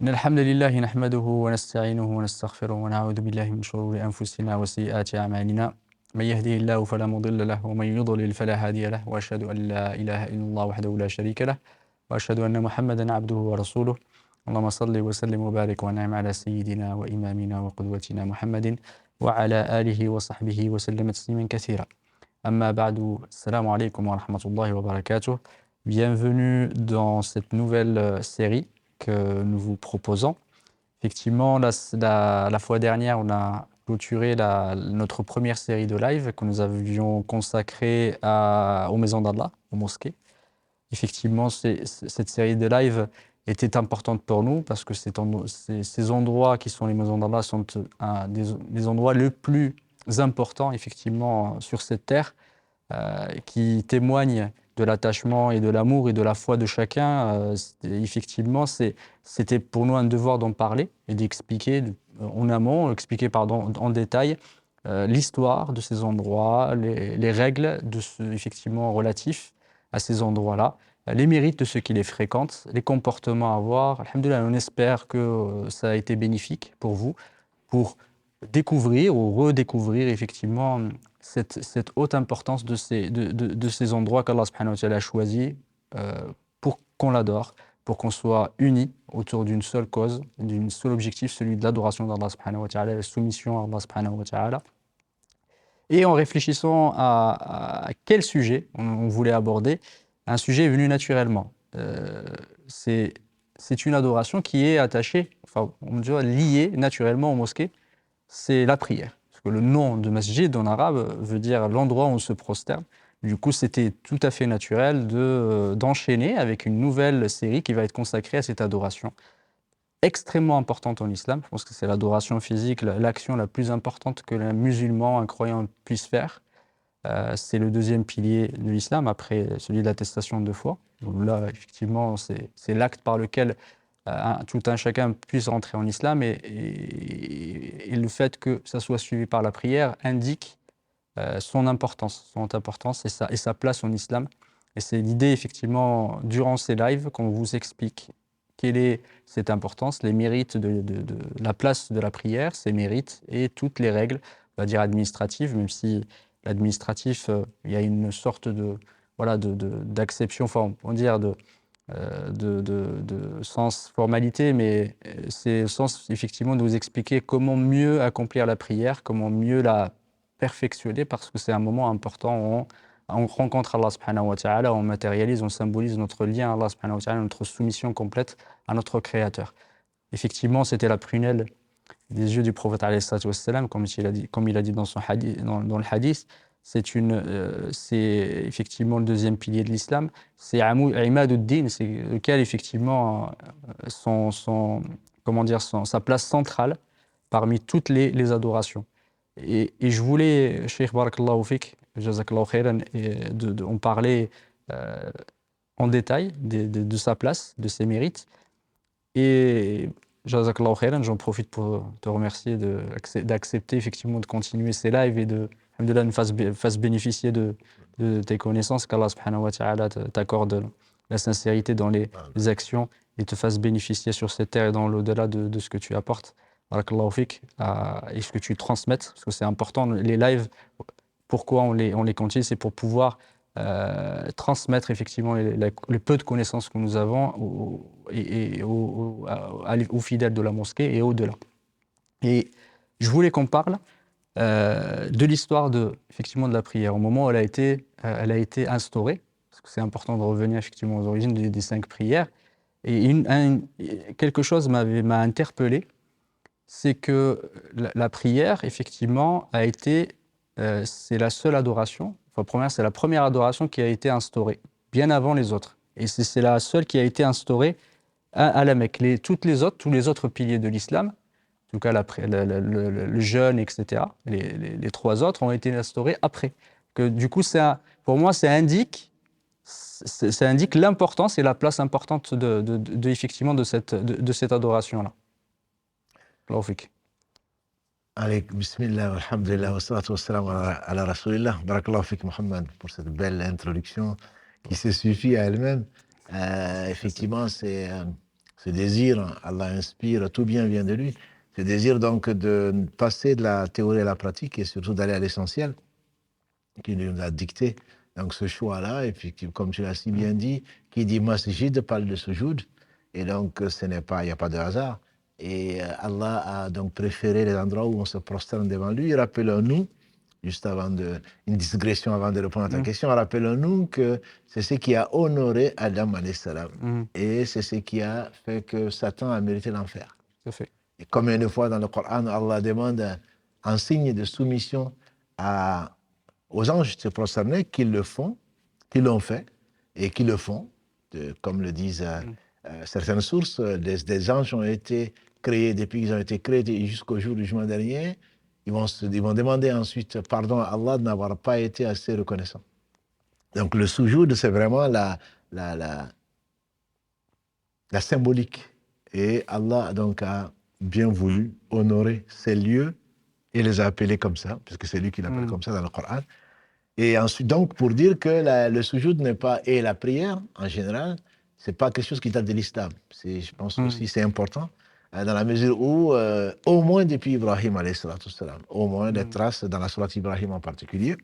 إن الحمد لله نحمده ونستعينه ونستغفره ونعوذ بالله من شرور أنفسنا وسيئات أعمالنا من يهده الله فلا مضل له ومن يضلل فلا هادي له وأشهد أن لا إله إلا الله وحده لا شريك له وأشهد أن محمدا عبده ورسوله اللهم صل وسلم وبارك ونعم على سيدنا وإمامنا وقدوتنا محمد وعلى آله وصحبه وسلم تسليما كثيرا أما بعد السلام عليكم ورحمة الله وبركاته. Bienvenue dans cette nouvelle série que nous vous proposons. Effectivement, la fois dernière, on a clôturé notre première série de live que nous avions consacrée aux Maisons d'Allah, aux mosquées. Effectivement, cette série de live était importante pour nous parce que ces endroits qui sont les Maisons d'Allah sont des endroits les plus importants, effectivement, sur cette terre, qui témoignent de l'attachement et de l'amour et de la foi de chacun. Effectivement, c'était pour nous un devoir d'en parler et d'expliquer en amont, en détail l'histoire de ces endroits, les règles effectivement relatifs à ces endroits-là, les mérites de ceux qui les fréquentent, les comportements à avoir. Alhamdoulilah, on espère que ça a été bénéfique pour vous, pour découvrir ou redécouvrir effectivement cette haute importance de ces endroits qu'Allah subhanahu wa ta'ala a choisis pour qu'on l'adore, pour qu'on soit unis autour d'une seule cause, d'un seul objectif, celui de l'adoration d'Allah subhanahu wa ta'ala, la soumission à Allah subhanahu wa ta'ala. Et en réfléchissant à quel sujet on voulait aborder, un sujet est venu naturellement. C'est une adoration qui est attachée, enfin on dirait liée naturellement aux mosquées, c'est la prière. Parce que le nom de masjid en arabe veut dire l'endroit où on se prosterne. Du coup, c'était tout à fait naturel d'enchaîner avec une nouvelle série qui va être consacrée à cette adoration extrêmement importante en islam. Je pense que c'est l'adoration physique, l'action la plus importante que un musulman, un croyant puisse faire. C'est le deuxième pilier de l'islam, après celui de l'attestation de foi. Donc là, effectivement, c'est l'acte par lequel tout un chacun puisse rentrer en islam et le fait que ça soit suivi par la prière indique son importance et sa place en islam. Et c'est l'idée, effectivement, durant ces lives, qu'on vous explique quelle est cette importance, les mérites de la place de la prière, ses mérites et toutes les règles, on va dire administratives, même si l'administratif, il y a une sorte d'acception, enfin, on va dire de sens formalité, mais c'est le sens effectivement de vous expliquer comment mieux accomplir la prière, comment mieux la perfectionner, parce que c'est un moment important où on rencontre Allah subhanahu wa ta'ala, on matérialise, on symbolise notre lien à Allah subhanahu wa ta'ala, notre soumission complète à notre Créateur. Effectivement, c'était la prunelle des yeux du prophète alayhi salatu wassalam, comme il a dit dans le hadith. C'est effectivement le deuxième pilier de l'islam. C'est Imaduddin, c'est lequel effectivement sa place centrale parmi toutes les adorations. Et je voulais, Cheikh Barakallahu Fik, Jazakallahu Khairan, en parler en détail de sa place, de ses mérites. Et Jazakallahu Khairan, j'en profite pour te remercier d'accepter effectivement de continuer ces lives et alhamdoulilah, nous fasse bénéficier de tes connaissances, qu'Allah subhanahu wa ta'ala t'accorde la sincérité dans les actions et te fasse bénéficier sur cette terre et dans l'au-delà de ce que tu apportes. Barakallahu fik, et ce que tu transmettes, parce que c'est important, les lives, pourquoi on les continue, c'est pour pouvoir transmettre effectivement les peu de connaissances que nous avons aux fidèles de la mosquée et au-delà. Et je voulais qu'on parle de l'histoire effectivement de la prière, au moment où elle a été instaurée, parce que c'est important de revenir effectivement aux origines des 5 prières. Et quelque chose m'a interpellé, c'est que la prière, effectivement, c'est la seule adoration, c'est la première adoration qui a été instaurée, bien avant les autres. Et c'est la seule qui a été instaurée à la Mecque. Tous les autres piliers de l'islam, en tout cas le jeûne, etc., les 3 autres ont été instaurés après. Que, du coup, pour moi, ça indique l'importance et la place importante effectivement de cette adoration-là. Allah fik. Allez, bismillah, alhamdulillah, wa salatu wa salam ala rasulillah. Barakallahu fik, Mohammed, pour cette belle introduction qui se suffit à elle-même. Effectivement, c'est Ce désir, Allah inspire, tout bien vient de lui. Ce désir donc de passer de la théorie à la pratique et surtout d'aller à l'essentiel, qui nous a dicté donc ce choix-là. Et puis, comme tu l'as si bien dit, qui dit masjid parle de sujoud. Et donc, il n'y a pas de hasard. Et Allah a donc préféré les endroits où on se prosterne devant lui. Rappelons-nous, juste avant une digression avant de répondre à ta question, rappelons-nous que c'est ce qui a honoré Adam alayhi salam. Et c'est ce qui a fait que Satan a mérité l'enfer. Tout à fait. Et combien de fois dans le Coran, Allah demande un signe de soumission aux anges de se prosterner, qu'ils le font, qu'ils l'ont fait et qu'ils le font. Comme le disent certaines sources, des anges ont été créés depuis qu'ils ont été créés jusqu'au jour du jugement dernier. Ils vont demander ensuite pardon à Allah de n'avoir pas été assez reconnaissants. Donc le soujoud, c'est vraiment la symbolique. Et Allah donc a bien voulu honorer ces lieux et les a appelés comme ça, puisque c'est lui qui l'appelle comme ça dans le Coran. Et ensuite, donc, pour dire que le soujoud n'est pas, et la prière, en général, c'est pas quelque chose qui date de l'islam. Je pense aussi c'est important, dans la mesure où, au moins depuis Ibrahim, alayhi salatu wassalam, au moins des traces dans la sourate Ibrahim en particulier,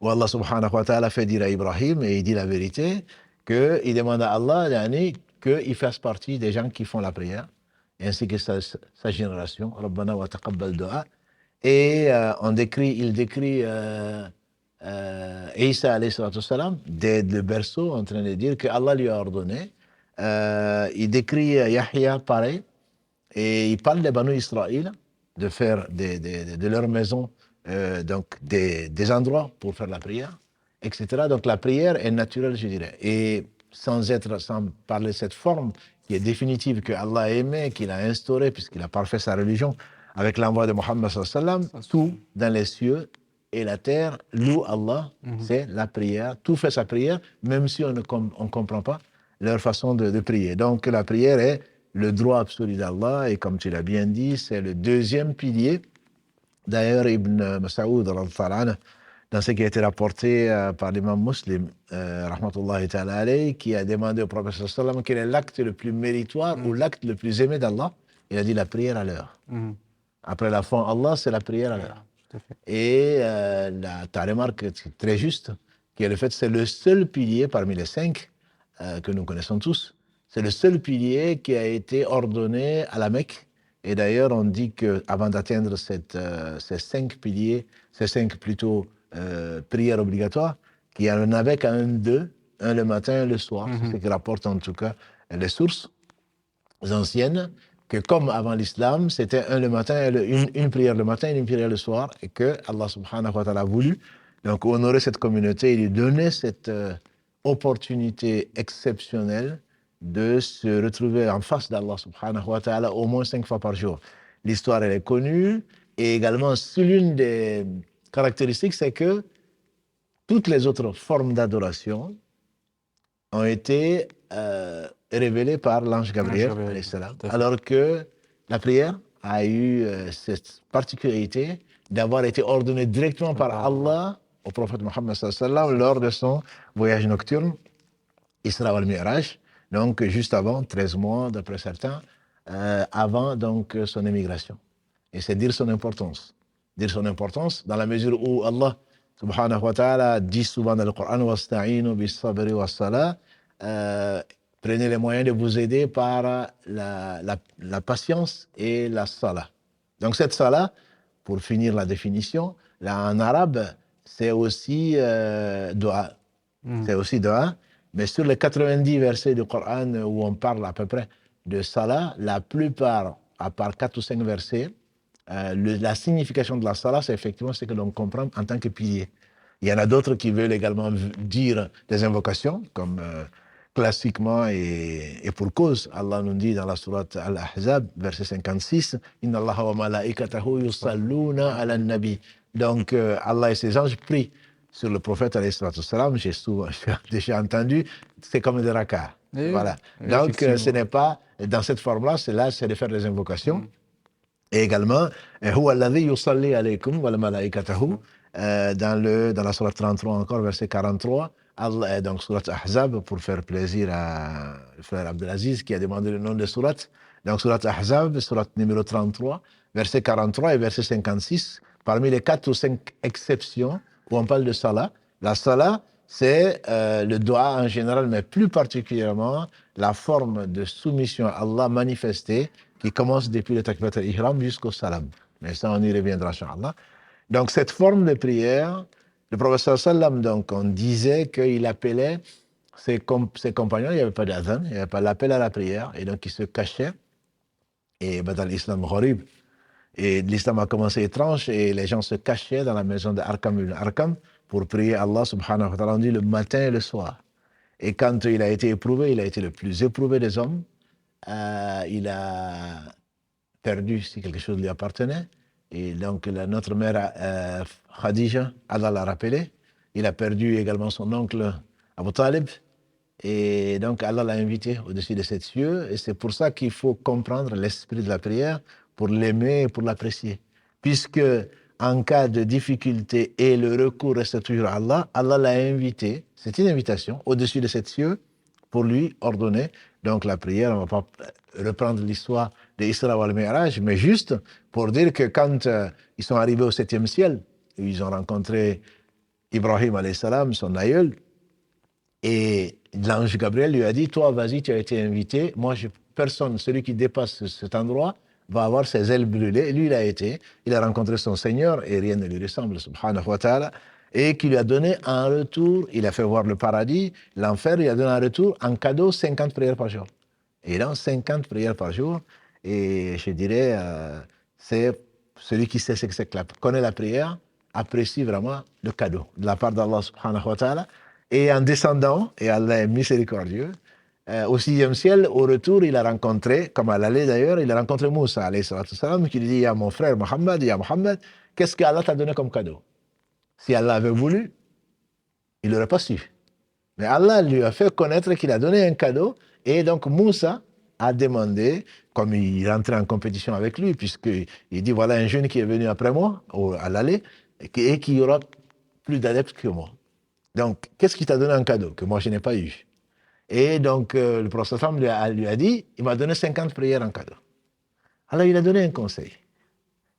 où Allah subhanahu wa ta'ala fait dire à Ibrahim, et il dit la vérité, qu'il demande à Allah qu'il fasse partie des gens qui font la prière, ainsi que sa génération. Rabbana wa taqabbal du'a. Et il décrit Isa alayhi salatu wassalam, dès le berceau, en train de dire que Allah lui a ordonné. Il décrit Yahya pareil, et il parle des Banu Israël de faire de leur maison donc des endroits pour faire la prière, etc. Donc la prière est naturelle, je dirais. Et sans parler de cette forme qui est définitive, que Allah a aimée, qu'il a instaurée, puisqu'il a parfait sa religion, avec l'envoi de Mohammed sallallahu alayhi wa sallam, tout dans les cieux et la terre loue Allah, c'est la prière. Tout fait sa prière, même si on ne comprend pas leur façon de prier. Donc la prière est le droit absolu d'Allah, et comme tu l'as bien dit, c'est le deuxième pilier. D'ailleurs, Ibn Mas'ud, dans ce qui a été rapporté par l'imam Muslim, rahmatullahi ta'ala alayhi, qui a demandé au prophète sallallahu alayhi wa sallam quel est l'acte le plus méritoire ou l'acte le plus aimé d'Allah. Il a dit la prière à l'heure. Après la foi en Allah, c'est la prière à l'heure. Et ta remarque est très juste, qui est le fait que c'est le seul pilier parmi les 5 que nous connaissons tous. C'est le seul pilier qui a été ordonné à la Mecque. Et d'ailleurs, on dit qu'avant d'atteindre ces 5 piliers, ces 5 plutôt prières obligatoires, qu'il y en avait qu'un deux, un le matin, un le soir. C'est ce que rapportent en tout cas les sources anciennes, que comme avant l'islam, c'était un le matin, une prière le matin et une prière le soir, et que Allah subhanahu wa ta'ala a voulu donc honorer cette communauté et lui donner cette opportunité exceptionnelle de se retrouver en face d'Allah subhanahu wa ta'ala au moins 5 fois par jour. L'histoire, elle est connue, et également, l'une des caractéristiques, c'est que toutes les autres formes d'adoration ont été révélées par l'ange Gabriel, alors que la prière a eu cette particularité d'avoir été ordonnée directement par Allah au prophète Mohammed sallallahu alayhi wa sallam lors de son voyage nocturne, Isra al-Mi'raj, donc juste avant, 13 mois d'après certains, avant donc son émigration. Et c'est dire son importance. Dire son importance dans la mesure où Allah subhanahu wa ta'ala dit souvent dans le Coran « Wasta'inu bis-sabri was-salah » prenez les moyens de vous aider par la patience et la salah. Donc cette salah, pour finir la définition, là en arabe, c'est aussi dua. C'est aussi dua. Mais sur les 90 versets du Coran où on parle à peu près de salah, la plupart, à part 4 ou 5 versets, la signification de la salah, c'est effectivement ce que l'on comprend en tant que pilier. Il y en a d'autres qui veulent également dire des invocations, comme classiquement et pour cause. Allah nous dit dans la sourate Al-Ahzab, verset 56, « Inna Allaha wa malaikatahu yusalluna ala nabi » Donc Allah et ses anges prient sur le prophète alayhi salatu wassalam. J'ai déjà entendu, c'est comme des rak'ahs. Voilà. Donc ce n'est pas dans cette forme-là, c'est de faire des invocations. Et également, huwa alladhi yusalli alaykum wa malaikatahu, dans la sourate 33 encore, verset 43, Allah, donc Surat Ahzab, pour faire plaisir à le frère Abdelaziz qui a demandé le nom de Surat. Donc Surat Ahzab, Surat numéro 33, verset 43 et verset 56, parmi les 4 ou 5 exceptions où on parle de Salah. La Salah, c'est le doigt en général, mais plus particulièrement la forme de soumission à Allah manifestée qui commence depuis le Takbirat al-Ihram jusqu'au Salam. Mais ça, on y reviendra, Inch'Allah. Donc cette forme de prière, le prophète sallam, donc on disait qu'il appelait ses compagnons, il n'y avait pas d'adhan, il n'y avait pas l'appel à la prière, et donc ils se cachaient. Et dans l'islam gharib, et l'islam a commencé étrange, et les gens se cachaient dans la maison d'Arkam ibn Arkam pour prier Allah subhanahu wa ta'ala, on dit le matin et le soir. Et quand il a été éprouvé, il a été le plus éprouvé des hommes, il a perdu si quelque chose lui appartenait. Et donc, notre mère Khadija, Allah l'a rappelé. Il a perdu également son oncle Abu Talib. Et donc, Allah l'a invité au-dessus de ces cieux. Et c'est pour ça qu'il faut comprendre l'esprit de la prière pour l'aimer et pour l'apprécier. Puisque, en cas de difficulté et le recours reste toujours à Allah, Allah l'a invité, c'est une invitation, au-dessus de ces cieux pour lui ordonner. Donc, la prière, on ne va pas reprendre l'histoire de Isra wal Mi'raj, mais juste pour dire que quand ils sont arrivés au 7e ciel, ils ont rencontré Ibrahim alayhi salam, son aïeul, et l'ange Gabriel lui a dit, toi, vas-y, tu as été invité, moi, personne, celui qui dépasse cet endroit, va avoir ses ailes brûlées. Et lui, il a rencontré son Seigneur, et rien ne lui ressemble, subhanahu wa ta'ala, et qui lui a donné en retour, il a fait voir le paradis, l'enfer, il a donné en retour, en cadeau, 50 prières par jour. Et donc, 50 prières par jour, et je dirais, c'est celui qui sait ce que c'est que connaît la prière, apprécie vraiment le cadeau de la part d'Allah subhanahu wa ta'ala. Et en descendant, et Allah est miséricordieux, au 6e ciel, au retour, il a rencontré, comme à l'aller d'ailleurs, il a rencontré Moussa, alayhi salatu salam, qui lui dit, il y a mon frère Mohammed, il y a Mohammed, qu'est-ce qu'Allah t'a donné comme cadeau? Si Allah avait voulu, il n'aurait pas su. Mais Allah lui a fait connaître qu'il a donné un cadeau, et donc Moussa a demandé, comme il rentrait en compétition avec lui, puisqu'il dit, voilà un jeune qui est venu après moi, à l'aller, et qui aura plus d'adeptes que moi. Donc, qu'est-ce qu'il t'a donné en cadeau, que moi je n'ai pas eu? Et donc, le prophète lui a dit, il m'a donné 50 prières en cadeau. Alors, il a donné un conseil.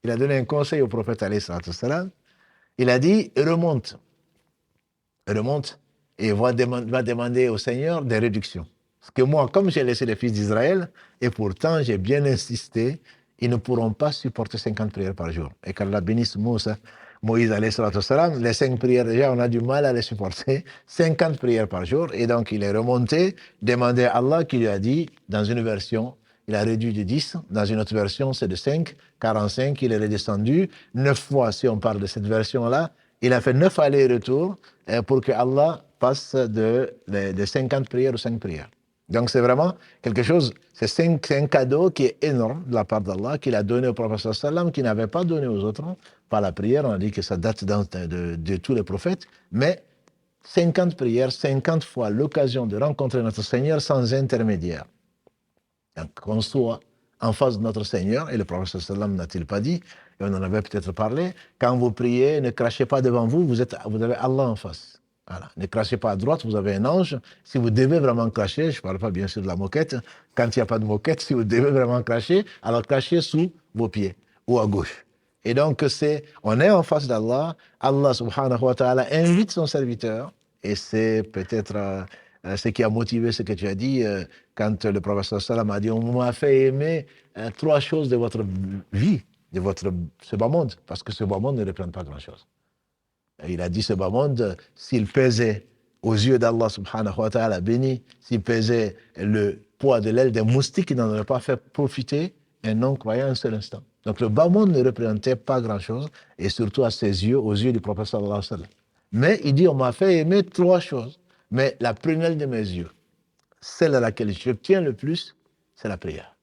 Il a donné un conseil au prophète, alayhi salatu salam. Il a dit, remonte et va demander au Seigneur des réductions. Parce que moi, comme j'ai laissé les fils d'Israël, et pourtant j'ai bien insisté, ils ne pourront pas supporter 50 prières par jour. Et qu'Allah bénisse Moïse, alayhi salatu salam, les 5 prières déjà, on a du mal à les supporter, 50 prières par jour. Et donc il est remonté, demandé à Allah qui lui a dit, dans une version, il a réduit de 10, dans une autre version c'est de 5, 45, il est redescendu 9 fois, si on parle de cette version-là, il a fait 9 allers-retours pour que Allah passe de 50 prières aux 5 prières. Donc c'est vraiment quelque chose, c'est un cadeau qui est énorme de la part d'Allah, qu'il a donné au prophète sallam, qu'il n'avait pas donné aux autres. Par la prière, on a dit que ça date de tous les prophètes, mais 50 prières, 50 fois l'occasion de rencontrer notre Seigneur sans intermédiaire. Donc qu'on soit en face de notre Seigneur, et le prophète sallam n'a-t-il pas dit, et on en avait peut-être parlé, quand vous priez, ne crachez pas devant vous, vous avez Allah en face. Voilà. Ne crachez pas à droite, vous avez un ange. Si vous devez vraiment cracher, je ne parle pas bien sûr de la moquette, quand il n'y a pas de moquette, si vous devez vraiment cracher, alors crachez sous vos pieds ou à gauche. Et donc, on est en face d'Allah, Allah subhanahu wa ta'ala invite son serviteur, et c'est peut-être ce qui a motivé ce que tu as dit, quand le prophète sallam a dit, on m'a fait aimer 3 choses de votre vie, de ce bas monde, parce que ce bas monde ne représente pas grand-chose. Il a dit ce bas monde, s'il pesait aux yeux d'Allah subhanahu wa ta'ala béni, s'il pesait le poids de l'aile d'un moustique, il n'en aurait pas fait profiter un non-croyant un seul instant. Donc le bas monde ne représentait pas grand-chose, et surtout à ses yeux, aux yeux du prophète sallallahu alayhi wa sallam. Mais il dit, on m'a fait aimer 3 choses, mais la prunelle de mes yeux, celle à laquelle je tiens le plus, c'est la prière.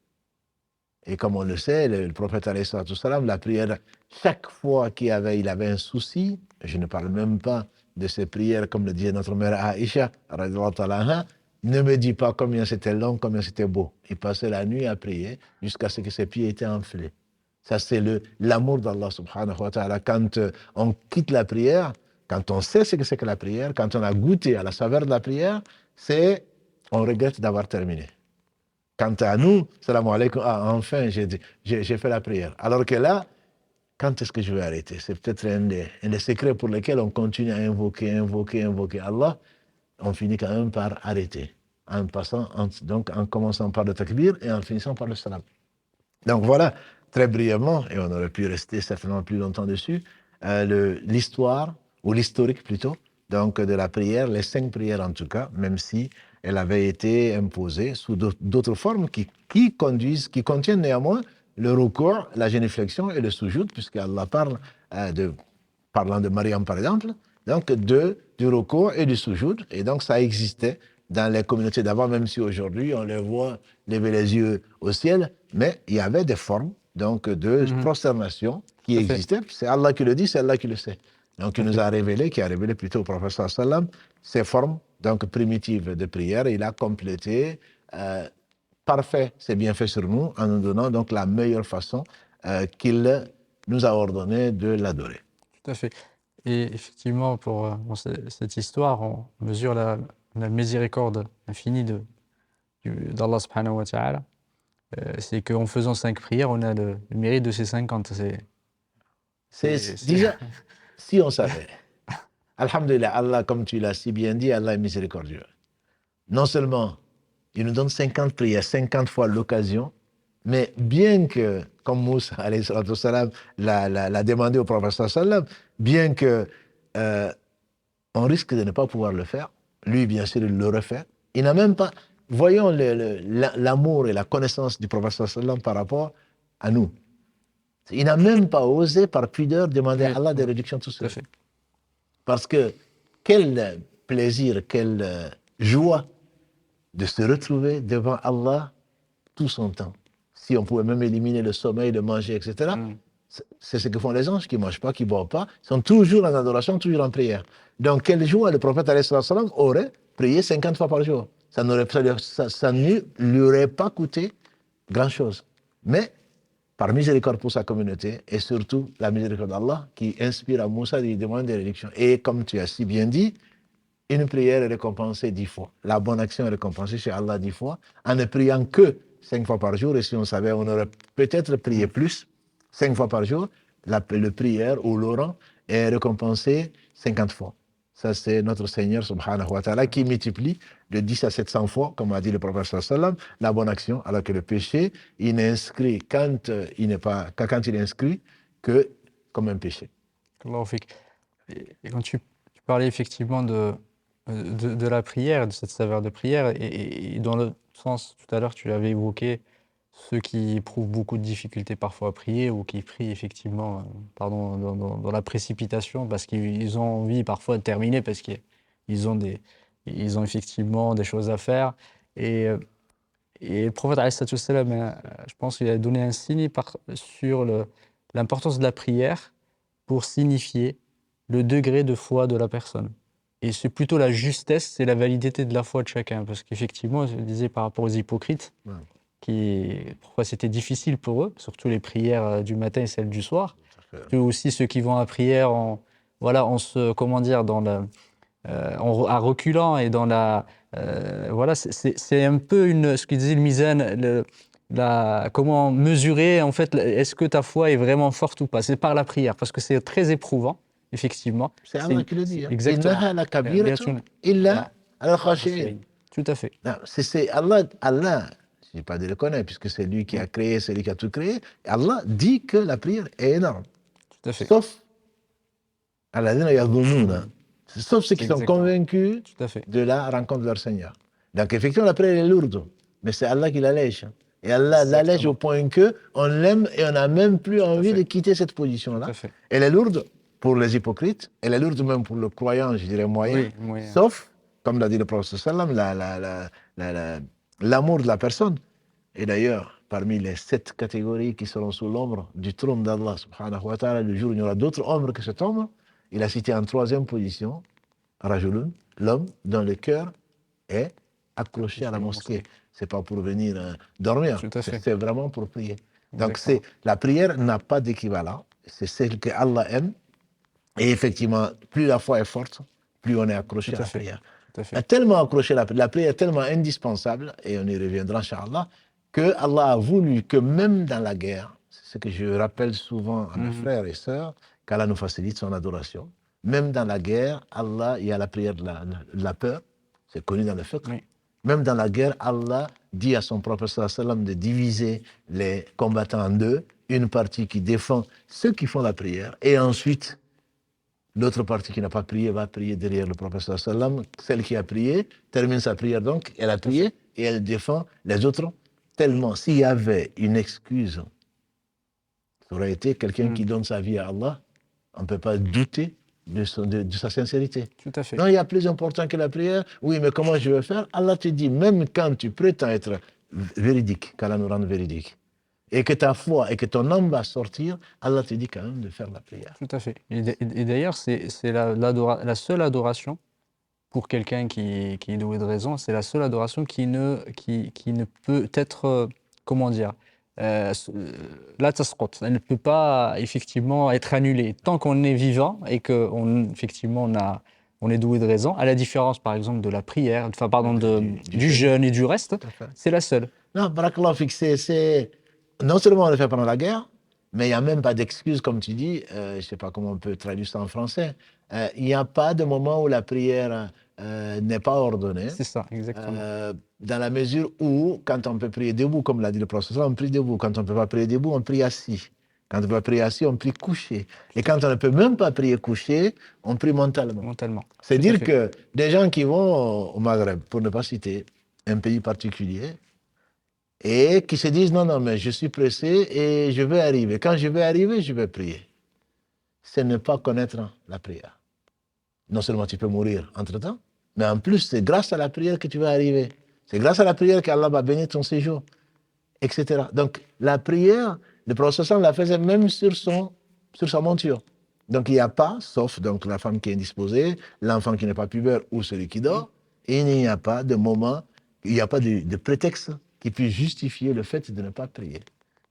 Et comme on le sait, le prophète alayhi salam, la prière, chaque fois il avait un souci, je ne parle même pas de ces prières, comme le disait notre mère Aïcha, ne me dis pas combien c'était long, combien c'était beau. Il passait la nuit à prier jusqu'à ce que ses pieds étaient enflés. Ça, c'est l'amour d'Allah subhanahu wa ta'ala. Quand on quitte la prière, Quand on sait ce que c'est que la prière, quand on a goûté à la saveur de la prière, on regrette d'avoir terminé. Quant à nous, salam alaikum, enfin j'ai fait la prière. Alors que là, quand est-ce que je vais arrêter? C'est peut-être un des secrets pour lesquels on continue à invoquer Allah. On finit quand même par arrêter, en commençant par le takbir et en finissant par le salam. Donc voilà, très brièvement, et on aurait pu rester certainement plus longtemps dessus, l'histoire, ou l'historique plutôt, donc de la prière, les 5 prières en tout cas, même si elle avait été imposée sous d'autres formes qui contiennent néanmoins le recours, la génuflexion et le soujoud, puisqu'Allah parle parlant de Mariam par exemple, donc du recours et du soujoud, et donc ça existait dans les communautés d'avant, même si aujourd'hui on les voit lever les yeux au ciel, mais il y avait des formes donc de prosternation qui existaient. C'est Allah qui le dit, c'est Allah qui le sait. Donc il nous a révélé, qui a révélé plutôt au prophète sallam, ces formes donc primitives de prière. Il a complété, parfait, c'est bien fait sur nous, en nous donnant donc la meilleure façon qu'il nous a ordonné de l'adorer. Tout à fait. Et effectivement, pour cette histoire, on mesure la miséricorde infinie d'Allah subhanahu wa ta'ala. C'est qu'en faisant 5 prières, on a le mérite de ces 50. Déjà, si on savait, alhamdulillah, Allah, comme tu l'as si bien dit, Allah est miséricordieux. Non seulement il nous donne 50 prières, 50 fois l'occasion, mais bien que, comme Moussa alayhi salatu wassalam, l'a demandé au prophète sallam, bien que on risque de ne pas pouvoir le faire, lui bien sûr il l'aurait fait, il n'a même pas, voyons l'amour et la connaissance du prophète sallam par rapport à nous. Il n'a même pas osé par pudeur demander à Allah des réductions tout seul. Parce que quel plaisir, quelle joie de se retrouver devant Allah tout son temps. Si on pouvait même éliminer le sommeil, le manger, etc. C'est ce que font les anges qui ne mangent pas, qui ne boivent pas. Ils sont toujours en adoration, toujours en prière. Donc, quelle joie le prophète ﷺ aurait prié 50 fois par jour. Ça ne lui aurait pas coûté grand-chose. Mais, par miséricorde pour sa communauté, et surtout la miséricorde d'Allah, qui inspire à Moussa de lui demander des réductions. Et comme tu as si bien dit, une prière est récompensée 10 fois. La bonne action est récompensée chez Allah 10 fois, en ne priant que 5 fois par jour. Et si on savait, on aurait peut-être prié plus, 5 fois par jour. Le prière ou l'oran est récompensé 50 fois. Ça, c'est notre Seigneur, subhanahu wa ta'ala, qui multiplie de 10 à 700 fois, comme a dit le prophète sallam, la bonne action, alors que le péché, il n'est inscrit quand il est inscrit que comme un péché. Et quand tu parlais effectivement de la prière, de cette saveur de prière, et dans le sens, tout à l'heure, tu l'avais évoqué, ceux qui éprouvent beaucoup de difficultés parfois à prier ou qui prient effectivement dans la précipitation parce qu'ils ont envie parfois de terminer parce qu'ils ont effectivement des choses à faire. Et le prophète, alayhi salatu wassalam, je pense qu'il a donné un signe sur l'importance de la prière pour signifier le degré de foi de la personne. Et c'est plutôt la justesse, c'est la validité de la foi de chacun. Parce qu'effectivement, je disais par rapport aux hypocrites, parfois c'était difficile pour eux, surtout les prières du matin et celles du soir. Puis aussi ceux qui vont à la prière en reculant et dans la... c'est un peu ce qu'il disait le Mizan, comment mesurer, en fait, est-ce que ta foi est vraiment forte ou pas? C'est par la prière, parce que c'est très éprouvant, effectivement. C'est Allah qui le dit. Exactement. Tout à fait. C'est Allah, je ne dis pas de le connaître, puisque c'est lui qui a créé, c'est lui qui a tout créé. Allah dit que la prière est énorme. Tout à fait. Sauf ceux qui sont convaincus de la rencontre de leur Seigneur. Donc effectivement, la prière est lourde, mais c'est Allah qui l'allège. Et Allah l'allège au point qu'on l'aime et on n'a même plus envie de quitter cette position-là. Elle est lourde pour les hypocrites, elle est lourde même pour le croyant, je dirais moyen, sauf, comme l'a dit le prophète sallam, l'amour de la personne. Et d'ailleurs, parmi les 7 catégories qui seront sous l'ombre du trône d'Allah, subhanahu wa ta'ala, le jour où il y aura d'autres ombres que cette ombre, il a cité en 3e position, Rajulun, l'homme dont le cœur est accroché à la mosquée. Ce n'est pas pour venir dormir, c'est vraiment pour prier. Donc la prière n'a pas d'équivalent, c'est celle que Allah aime, Et effectivement, plus la foi est forte, plus on est accroché Tout à à la fait. prière. Tout à On fait. est tellement accroché à la prière est tellement indispensable, et on y reviendra, Inch'Allah, que Allah a voulu que même dans la guerre, c'est ce que je rappelle souvent à mes frères et sœurs, qu'Allah nous facilite son adoration. Même dans la guerre, Allah, il y a la prière de la peur, c'est connu dans le fiqh. Oui. Même dans la guerre, Allah dit à son prophète sallallahu alayhi wa sallam de diviser les combattants en deux, une partie qui défend ceux qui font la prière, et ensuite l'autre partie qui n'a pas prié va prier derrière le prophète sallallahu alayhi wa sallam. Celle qui a prié termine sa prière donc, elle a prié et elle défend les autres. Tellement, s'il y avait une excuse, ça aurait été quelqu'un qui donne sa vie à Allah, on ne peut pas douter de sa sincérité. Tout à fait. Non, il y a plus important que la prière. Oui, mais comment je vais faire? Allah te dit, même quand tu prétends être véridique, qu'Allah nous rende véridique, et que ta foi et que ton âme va sortir, Allah te dit quand même de faire la prière. Tout à fait. Et d'ailleurs, c'est la seule adoration pour quelqu'un qui est doué de raison, c'est la seule adoration qui ne peut être, comment dire, la tasqut. Elle ne peut pas effectivement être annulée. Tant qu'on est vivant et qu'effectivement on est doué de raison, à la différence par exemple de la prière, enfin pardon, du jeûne et du reste, c'est la seule. Non, barakallah fik, non seulement on le fait pendant la guerre, mais il n'y a même pas d'excuse, comme tu dis, je ne sais pas comment on peut traduire ça en français, il n'y a pas de moment où la prière n'est pas ordonnée. C'est ça, exactement. Dans la mesure où, quand on peut prier debout, comme l'a dit le prophète, on prie debout. Quand on ne peut pas prier debout, on prie assis. Quand on ne peut pas prier assis, on prie couché. Et quand on ne peut même pas prier couché, on prie mentalement. C'est dire que des gens qui vont au Maghreb, pour ne pas citer un pays particulier, et qui se disent non, mais je suis pressé et je vais arriver. Quand je vais arriver, je vais prier. C'est ne pas connaître la prière. Non seulement tu peux mourir entre-temps, mais en plus, c'est grâce à la prière que tu vas arriver. C'est grâce à la prière qu'Allah va bénir ton séjour, etc. Donc, la prière, le prophète la faisait même sur sa monture. Donc, il n'y a pas, sauf donc, la femme qui est indisposée, l'enfant qui n'est pas pubère ou celui qui dort, et il n'y a pas de moment, il n'y a pas de prétexte qui puisse justifier le fait de ne pas prier.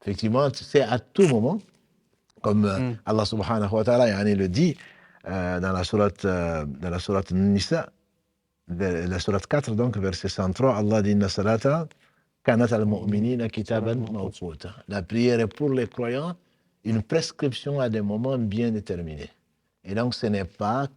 Effectivement, c'est à tout moment, comme Allah subhanahu wa ta'ala le dit dans la sourate Nisa, la sourate 4, donc, verset 103, Allah dit « Inna salata kanat al-mu'minina kitaban mawquta » La prière est pour les croyants une prescription à des moments bien déterminés. Et donc, ce n'est pas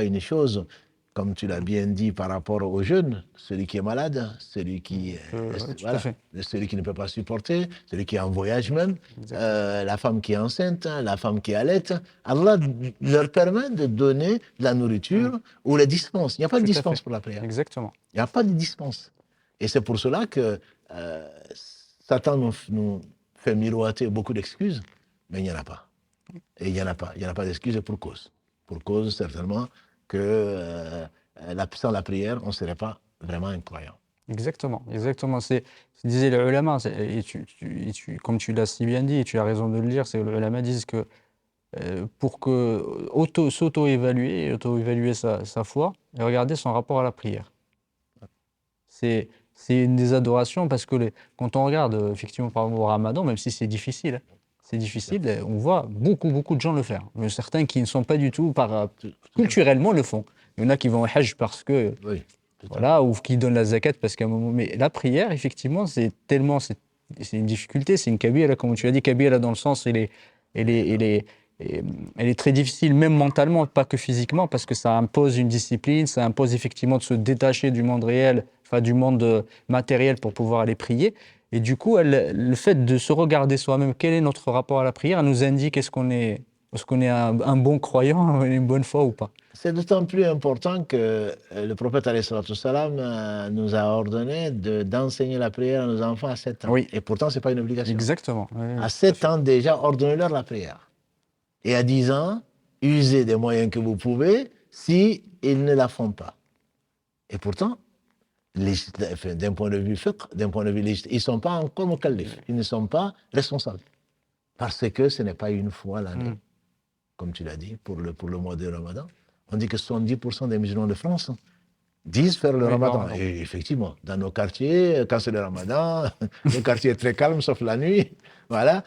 une chose, comme tu l'as bien dit par rapport aux jeunes, celui qui est malade, celui qui ne peut pas supporter, celui qui est en voyage même, la femme qui est enceinte, la femme qui allait. Allah leur permet de donner de la nourriture ou la dispense. Il n'y a pas de dispense pour la prière. Exactement. Il n'y a pas de dispense. Et c'est pour cela que Satan nous fait miroiter beaucoup d'excuses, mais il n'y en a pas. Et il n'y en a pas. Il n'y en a pas d'excuses pour cause. Pour cause, certainement, que sans la prière, on ne serait pas vraiment un croyant. Exactement. Disaient les ulama, comme tu l'as si bien dit, et tu as raison de le dire, c'est les ulama disent que pour s'auto-évaluer sa foi, et regarder son rapport à la prière. C'est une des adorations parce que quand on regarde effectivement par exemple au Ramadan, même si c'est difficile, on voit beaucoup de gens le faire. Mais certains qui ne sont pas du tout, culturellement le font. Il y en a qui vont au Hajj parce que, ou qui donnent la zakat parce qu'à un moment. Mais la prière, effectivement, c'est une difficulté, c'est une kabira, comme tu l'as dit, kabira dans le sens, elle est très difficile, même mentalement, pas que physiquement, parce que ça impose une discipline, ça impose effectivement de se détacher du monde réel, du monde matériel pour pouvoir aller prier. Et du coup, le fait de se regarder soi-même, quel est notre rapport à la prière, elle nous indique est-ce qu'on est un bon croyant, une bonne foi ou pas. C'est d'autant plus important que le prophète alayhi salatu salam nous a ordonné d'enseigner la prière à nos enfants à 7 ans. Oui. Et pourtant, ce n'est pas une obligation. Exactement. Oui, à 7 ans déjà, ordonnez-leur la prière. Et à 10 ans, usez des moyens que vous pouvez si ils ne la font pas. Et pourtant, d'un point de vue fiqh, d'un point de vue législatif, ils ne sont pas encore mukallif, ils ne sont pas responsables. Parce que ce n'est pas une fois l'année, comme tu l'as dit, pour le mois de Ramadan. On dit que 70% des musulmans de France disent faire le Ramadan. Et effectivement, dans nos quartiers, quand c'est le Ramadan, le quartier est très calme, sauf la nuit. Voilà.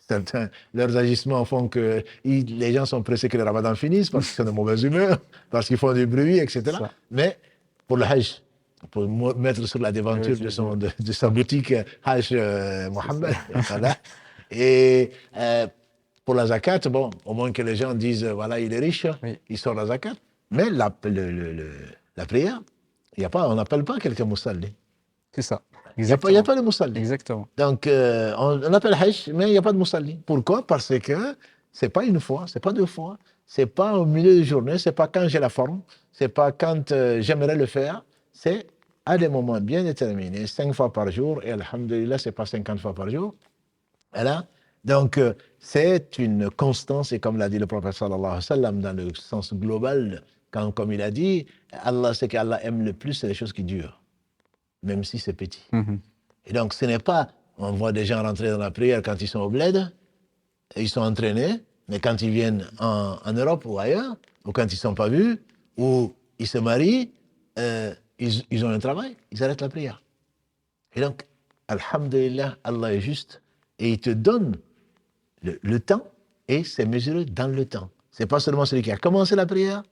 Certains, leurs agissements font que les gens sont pressés que le ramadan finisse parce qu'ils sont de mauvaise humeur, parce qu'ils font du bruit, etc. Ça. Mais pour le Hajj, pour mettre sur la devanture de sa boutique Hajj Mohammed, voilà. Et pour la zakat, bon, au moins que les gens disent, voilà, il est riche, Oui, il sort la zakat. Mais la prière, il y a pas, on n'appelle pas quelqu'un moussalli. c'est ça. Il n'y a Exactement. pas de moussalli. Exactement. Donc, on appelle Hajj, mais il n'y a pas de moussalli. Pourquoi? Parce que c'est pas une fois, c'est pas deux fois, c'est pas au milieu de journée, c'est pas quand j'ai la forme, c'est pas quand j'aimerais le faire, c'est à des moments bien déterminés, 5 fois par jour, et alhamdulillah, c'est pas 50 fois par jour. Voilà. Donc, c'est une constance, et comme l'a dit le prophète sallallahu alayhi wa sallam, dans le sens global, quand, comme il a dit, ce qu'Allah aime le plus, c'est les choses qui durent, même si c'est petit. Mhm. Et donc, ce n'est pas, on voit des gens rentrer dans la prière quand ils sont au bled, et ils sont entraînés, mais quand ils viennent en Europe ou ailleurs, ou quand ils ne sont pas vus, ou ils se marient, ils ont un travail, ils arrêtent la prière. Et donc, alhamdulillah, Allah est juste, et il te donne le temps, et c'est mesuré dans le temps. Ce n'est pas seulement celui qui a commencé la prière,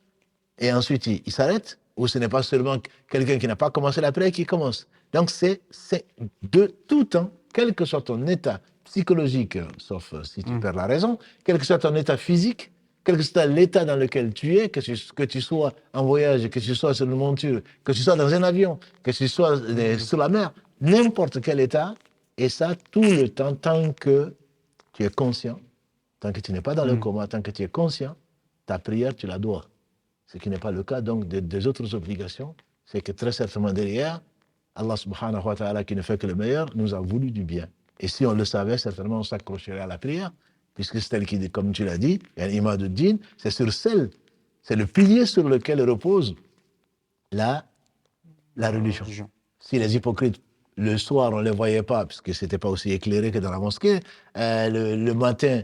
et ensuite il s'arrête, ou ce n'est pas seulement quelqu'un qui n'a pas commencé la prière qui commence. Donc c'est de tout temps, quel que soit ton état psychologique, sauf si tu perds la raison, quel que soit ton état physique, quel que soit l'état dans lequel tu es, que tu sois en voyage, que tu sois sur une monture, que tu sois dans un avion, que tu sois sur la mer, n'importe quel état, et ça tout le temps, tant que tu es conscient, tant que tu n'es pas dans le coma, tant que tu es conscient, ta prière, tu la dois. Ce qui n'est pas le cas donc des autres obligations, c'est que très certainement derrière, Allah subhanahu wa ta'ala, qui ne fait que le meilleur, nous a voulu du bien. Et si on le savait, certainement on s'accrocherait à la prière, puisque c'est elle qui, comme tu l'as dit, l'imam de din, c'est le pilier sur lequel repose la religion. Si les hypocrites, le soir, on ne les voyait pas, puisque ce n'était pas aussi éclairé que dans la mosquée, le matin,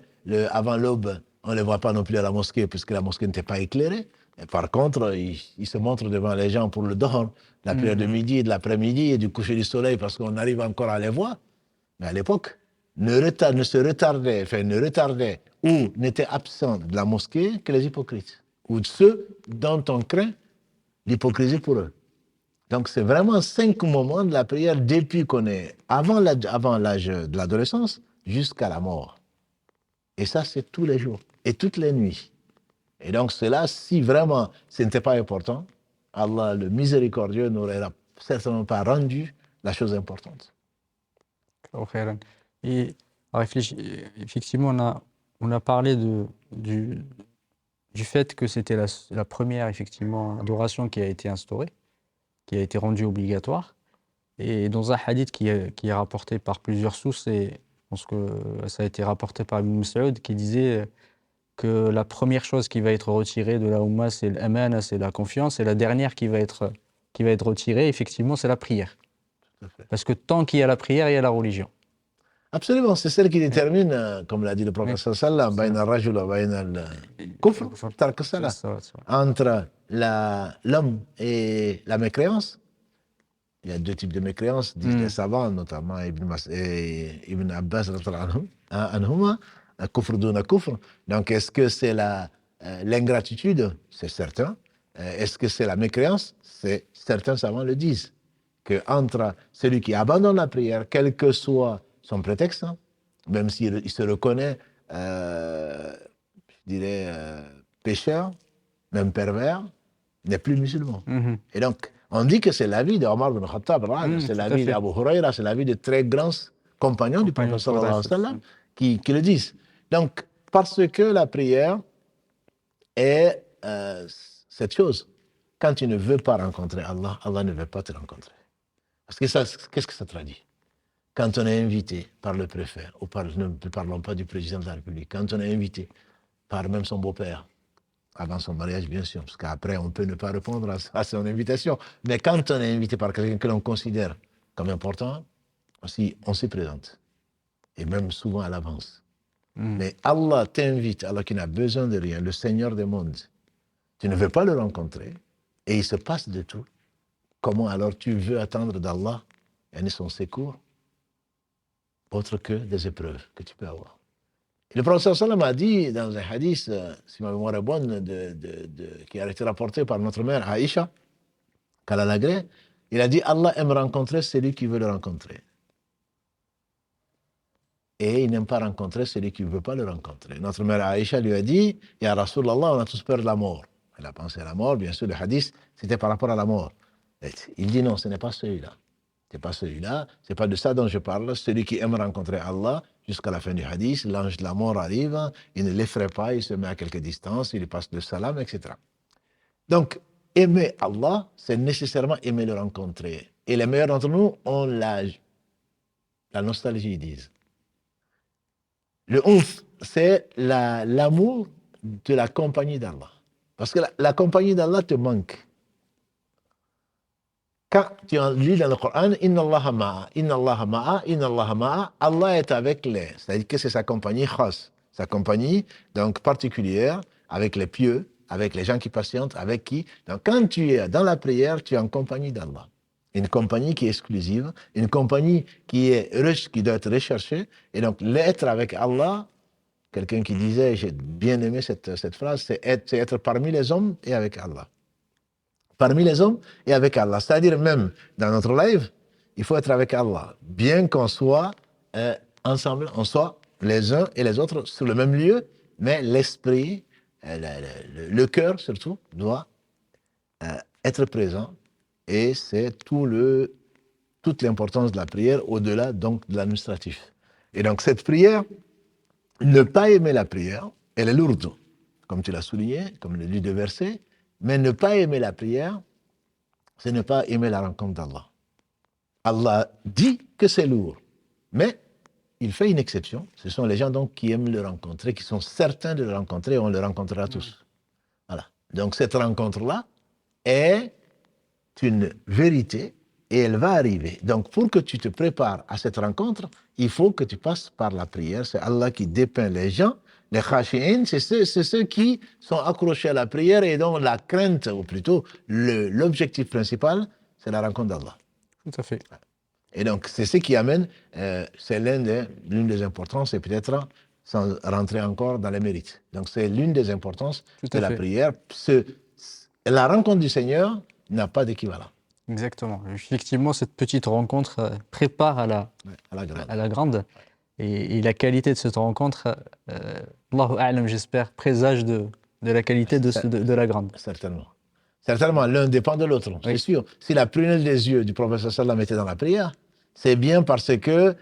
avant l'aube, on ne les voit pas non plus à la mosquée, puisque la mosquée n'était pas éclairée. Et par contre, ils se montrent devant les gens pour le dôr, la prière de midi, de l'après-midi et du coucher du soleil, parce qu'on arrive encore à les voir. Mais à l'époque, ne retardaient ou n'étaient absents de la mosquée que les hypocrites, ou ceux dont on craint l'hypocrisie pour eux. Donc, c'est vraiment 5 moments de la prière depuis qu'on est avant l'âge de l'adolescence jusqu'à la mort. Et ça, c'est tous les jours et toutes les nuits. Et donc, cela, si vraiment ce n'était pas important, Allah, le miséricordieux, n'aurait certainement pas rendu la chose importante. Et effectivement, on a parlé du fait que c'était la première effectivement adoration qui a été instaurée, qui a été rendue obligatoire. Et dans un hadith qui est rapporté par plusieurs sources, et je pense que ça a été rapporté par Ibn Mas'ud, qui disait que la première chose qui va être retirée de la Ummah, c'est l'amana, c'est la confiance, et la dernière qui va être retirée, effectivement, c'est la prière. Parce que tant qu'il y a la prière, il y a la religion. Absolument, c'est celle qui détermine, comme l'a dit le prophète sallallahu alayhi wa sallam, entre l'homme et la mécréance. Il y a 2 types de mécréance, disent les savants, notamment Ibn Abbas, anhuma, kufr duna kufr. Donc, est-ce que c'est l'ingratitude? C'est certain. Est-ce que c'est la mécréance? Certains savants le disent. Que entre celui qui abandonne la prière, quel que soit son prétexte, même s'il se reconnaît, je dirais, pécheur, même pervers, n'est plus musulman. Et donc, on dit que c'est l'avis de Omar ibn Khattab, c'est l'avis d'Abu Huraira, c'est l'avis de très grands compagnons du prophète sallallahu alayhi wa sallam qui le disent. Donc, parce que la prière est cette chose. Quand tu ne veux pas rencontrer Allah, Allah ne veut pas te rencontrer. Parce que qu'est-ce que ça traduit? Quand on est invité par le préfet, ou ne parlons pas du président de la République, quand on est invité par même son beau-père, avant son mariage bien sûr, parce qu'après on peut ne pas répondre à son invitation, mais quand on est invité par quelqu'un que l'on considère comme important, aussi on s'y présente, et même souvent à l'avance. Mais Allah t'invite alors qu'il n'a besoin de rien, le Seigneur des mondes. Tu ne veux pas le rencontrer, et il se passe de tout. Comment alors tu veux attendre d'Allah son secours autre que des épreuves que tu peux avoir? Le prophète sallam a dit dans un hadith, si ma mémoire est bonne, qui a été rapporté par notre mère Aïcha, qu'Allah l'agrée, il a dit Allah aime rencontrer celui qui veut le rencontrer. Et il n'aime pas rencontrer celui qui ne veut pas le rencontrer. Notre mère Aïcha lui a dit, Ya Rasulallah, on a tous peur de la mort. Elle a pensé à la mort, bien sûr, le hadith, c'était par rapport à la mort. Et il dit non, ce n'est pas celui-là. Ce n'est pas celui-là, ce n'est pas de ça dont je parle. Celui qui aime rencontrer Allah, jusqu'à la fin du hadith, l'ange de la mort arrive, il ne l'effraie pas, il se met à quelque distance, il lui passe le salam, etc. Donc, aimer Allah, c'est nécessairement aimer le rencontrer. Et les meilleurs d'entre nous ont la nostalgie, ils disent. Le 11, c'est l'amour de la compagnie d'Allah. Parce que la compagnie d'Allah te manque. Quand tu lis dans le Coran, Inna Allah ma'a, Inna Allah ma'a, Inna Allah ma'a, Allah est avec les. C'est-à-dire que c'est sa compagnie khas, sa compagnie donc particulière, avec les pieux, avec les gens qui patientent, avec qui. Donc quand tu es dans la prière, tu es en compagnie d'Allah. Une compagnie qui est exclusive, une compagnie qui doit être recherchée. Et donc l'être avec Allah, quelqu'un qui disait, j'ai bien aimé cette phrase, c'est être parmi les hommes et avec Allah. Parmi les hommes et avec Allah. C'est-à-dire même dans notre live, il faut être avec Allah. Bien qu'on soit ensemble, on soit les uns et les autres sur le même lieu, mais l'esprit, le cœur surtout, doit être présent. Et c'est toute l'importance de la prière au-delà donc de l'administratif. Et donc cette prière, ne pas aimer la prière, elle est lourde, comme tu l'as souligné, comme le dit le verset, mais ne pas aimer la prière, c'est ne pas aimer la rencontre d'Allah. Allah dit que c'est lourd, mais il fait une exception. Ce sont les gens donc qui aiment le rencontrer, qui sont certains de le rencontrer, on le rencontrera tous. Voilà. Donc cette rencontre-là est une vérité et elle va arriver. Donc pour que tu te prépares à cette rencontre, il faut que tu passes par la prière. C'est Allah qui dépeint les gens. Les khashi'in, c'est ceux qui sont accrochés à la prière et dont la crainte, ou plutôt l'objectif principal, c'est la rencontre d'Allah. Tout à fait. Et donc c'est ce qui amène, c'est l'une des importances, et peut-être sans rentrer encore dans les mérites. Donc c'est l'une des importances de la prière. La rencontre du Seigneur n'a pas d'équivalent. Exactement. Effectivement, cette petite rencontre prépare à la grande. Et la qualité de cette rencontre, Allahu A'lam, j'espère, présage de la qualité de la grande. Certainement. Certainement, l'un dépend de l'autre, c'est sûr. Si la prunelle des yeux du prophète sallam était dans la prière, c'est bien parce que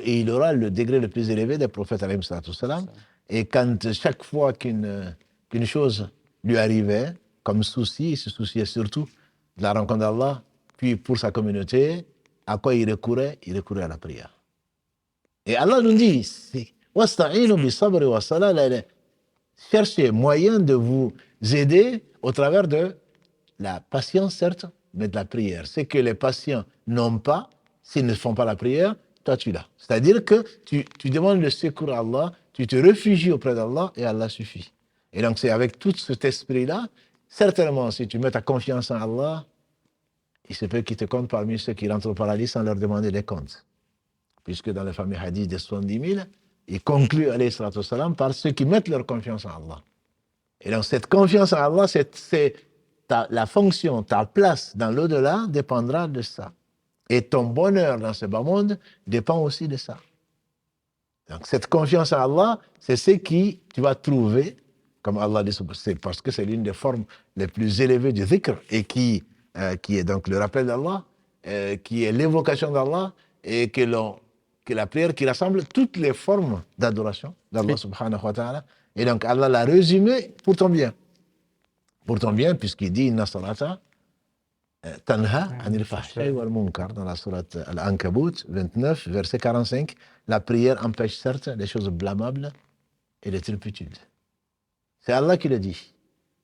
il aura le degré le plus élevé des prophètes alayhi sallam. Et quand chaque fois qu'une chose lui arrivait, comme souci, il se souciait surtout de la rencontre d'Allah, puis pour sa communauté, à quoi il recourait? Il recourait à la prière. Et Allah nous dit, cherchez moyen de vous aider au travers de la patience, certes, mais de la prière. C'est que les patients n'ont pas, s'ils ne font pas la prière, toi tu l'as. C'est-à-dire que tu demandes le secours à Allah, tu te réfugies auprès d'Allah et Allah suffit. Et donc c'est avec tout cet esprit-là, certainement si tu mets ta confiance en Allah, il se peut qu'il te compte parmi ceux qui rentrent au paradis sans leur demander des comptes. Puisque dans le fameux hadith des 70 000, il conclut alayhi salatu wassalam par ceux qui mettent leur confiance en Allah. Et donc cette confiance en Allah, la fonction, ta place dans l'au-delà dépendra de ça. Et ton bonheur dans ce bas monde dépend aussi de ça. Donc cette confiance en Allah, c'est ce qui tu vas trouver, comme Allah dit, c'est parce que c'est l'une des formes les plus élevées du dhikr et qui est donc le rappel d'Allah, qui est l'évocation d'Allah et que la prière qui rassemble toutes les formes d'adoration d'Allah subhanahu wa ta'ala. Et donc Allah l'a résumé pour ton bien. Pour ton bien, puisqu'il dit Inna salata tanha anil fahsha'i wal munkar dans la sourate Al-Ankabut 29, verset 45. La prière empêche certes les choses blâmables et les turpitudes. C'est Allah qui le dit.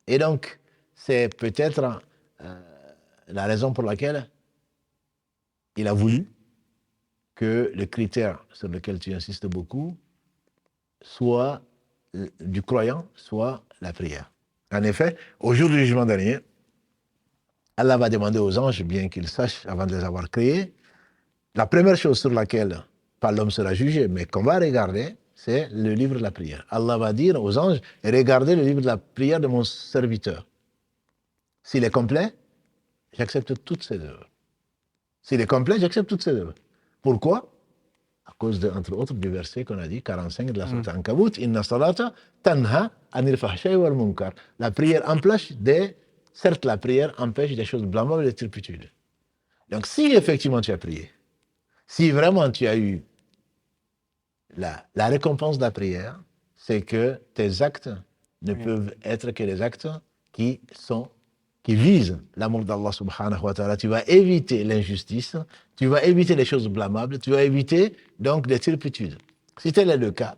Et donc, c'est peut-être la raison pour laquelle il a voulu que le critère sur lequel tu insistes beaucoup soit du croyant, soit la prière. En effet, au jour du jugement dernier, Allah va demander aux anges, bien qu'ils sachent avant de les avoir créés, la première chose sur laquelle pas l'homme sera jugé, mais qu'on va regarder, c'est le livre de la prière. Allah va dire aux anges, regardez le livre de la prière de mon serviteur. S'il est complet, j'accepte toutes ses œuvres. S'il est complet, j'accepte toutes ses œuvres. Pourquoi? À cause, entre autres, du verset qu'on a dit, 45 de la Sourate Ankabut, Inna salata tanha anil fahsha'i wal munkar. La prière empêche certes, la prière empêche des choses blâmables et des turpitudes. Donc, si effectivement tu as prié, si vraiment tu as eu la récompense de la prière, c'est que tes actes ne peuvent être que des actes qui visent l'amour d'Allah subhanahu wa ta'ala. Tu vas éviter l'injustice, tu vas éviter les choses blâmables, tu vas éviter donc des turpitudes. Si tel est le cas,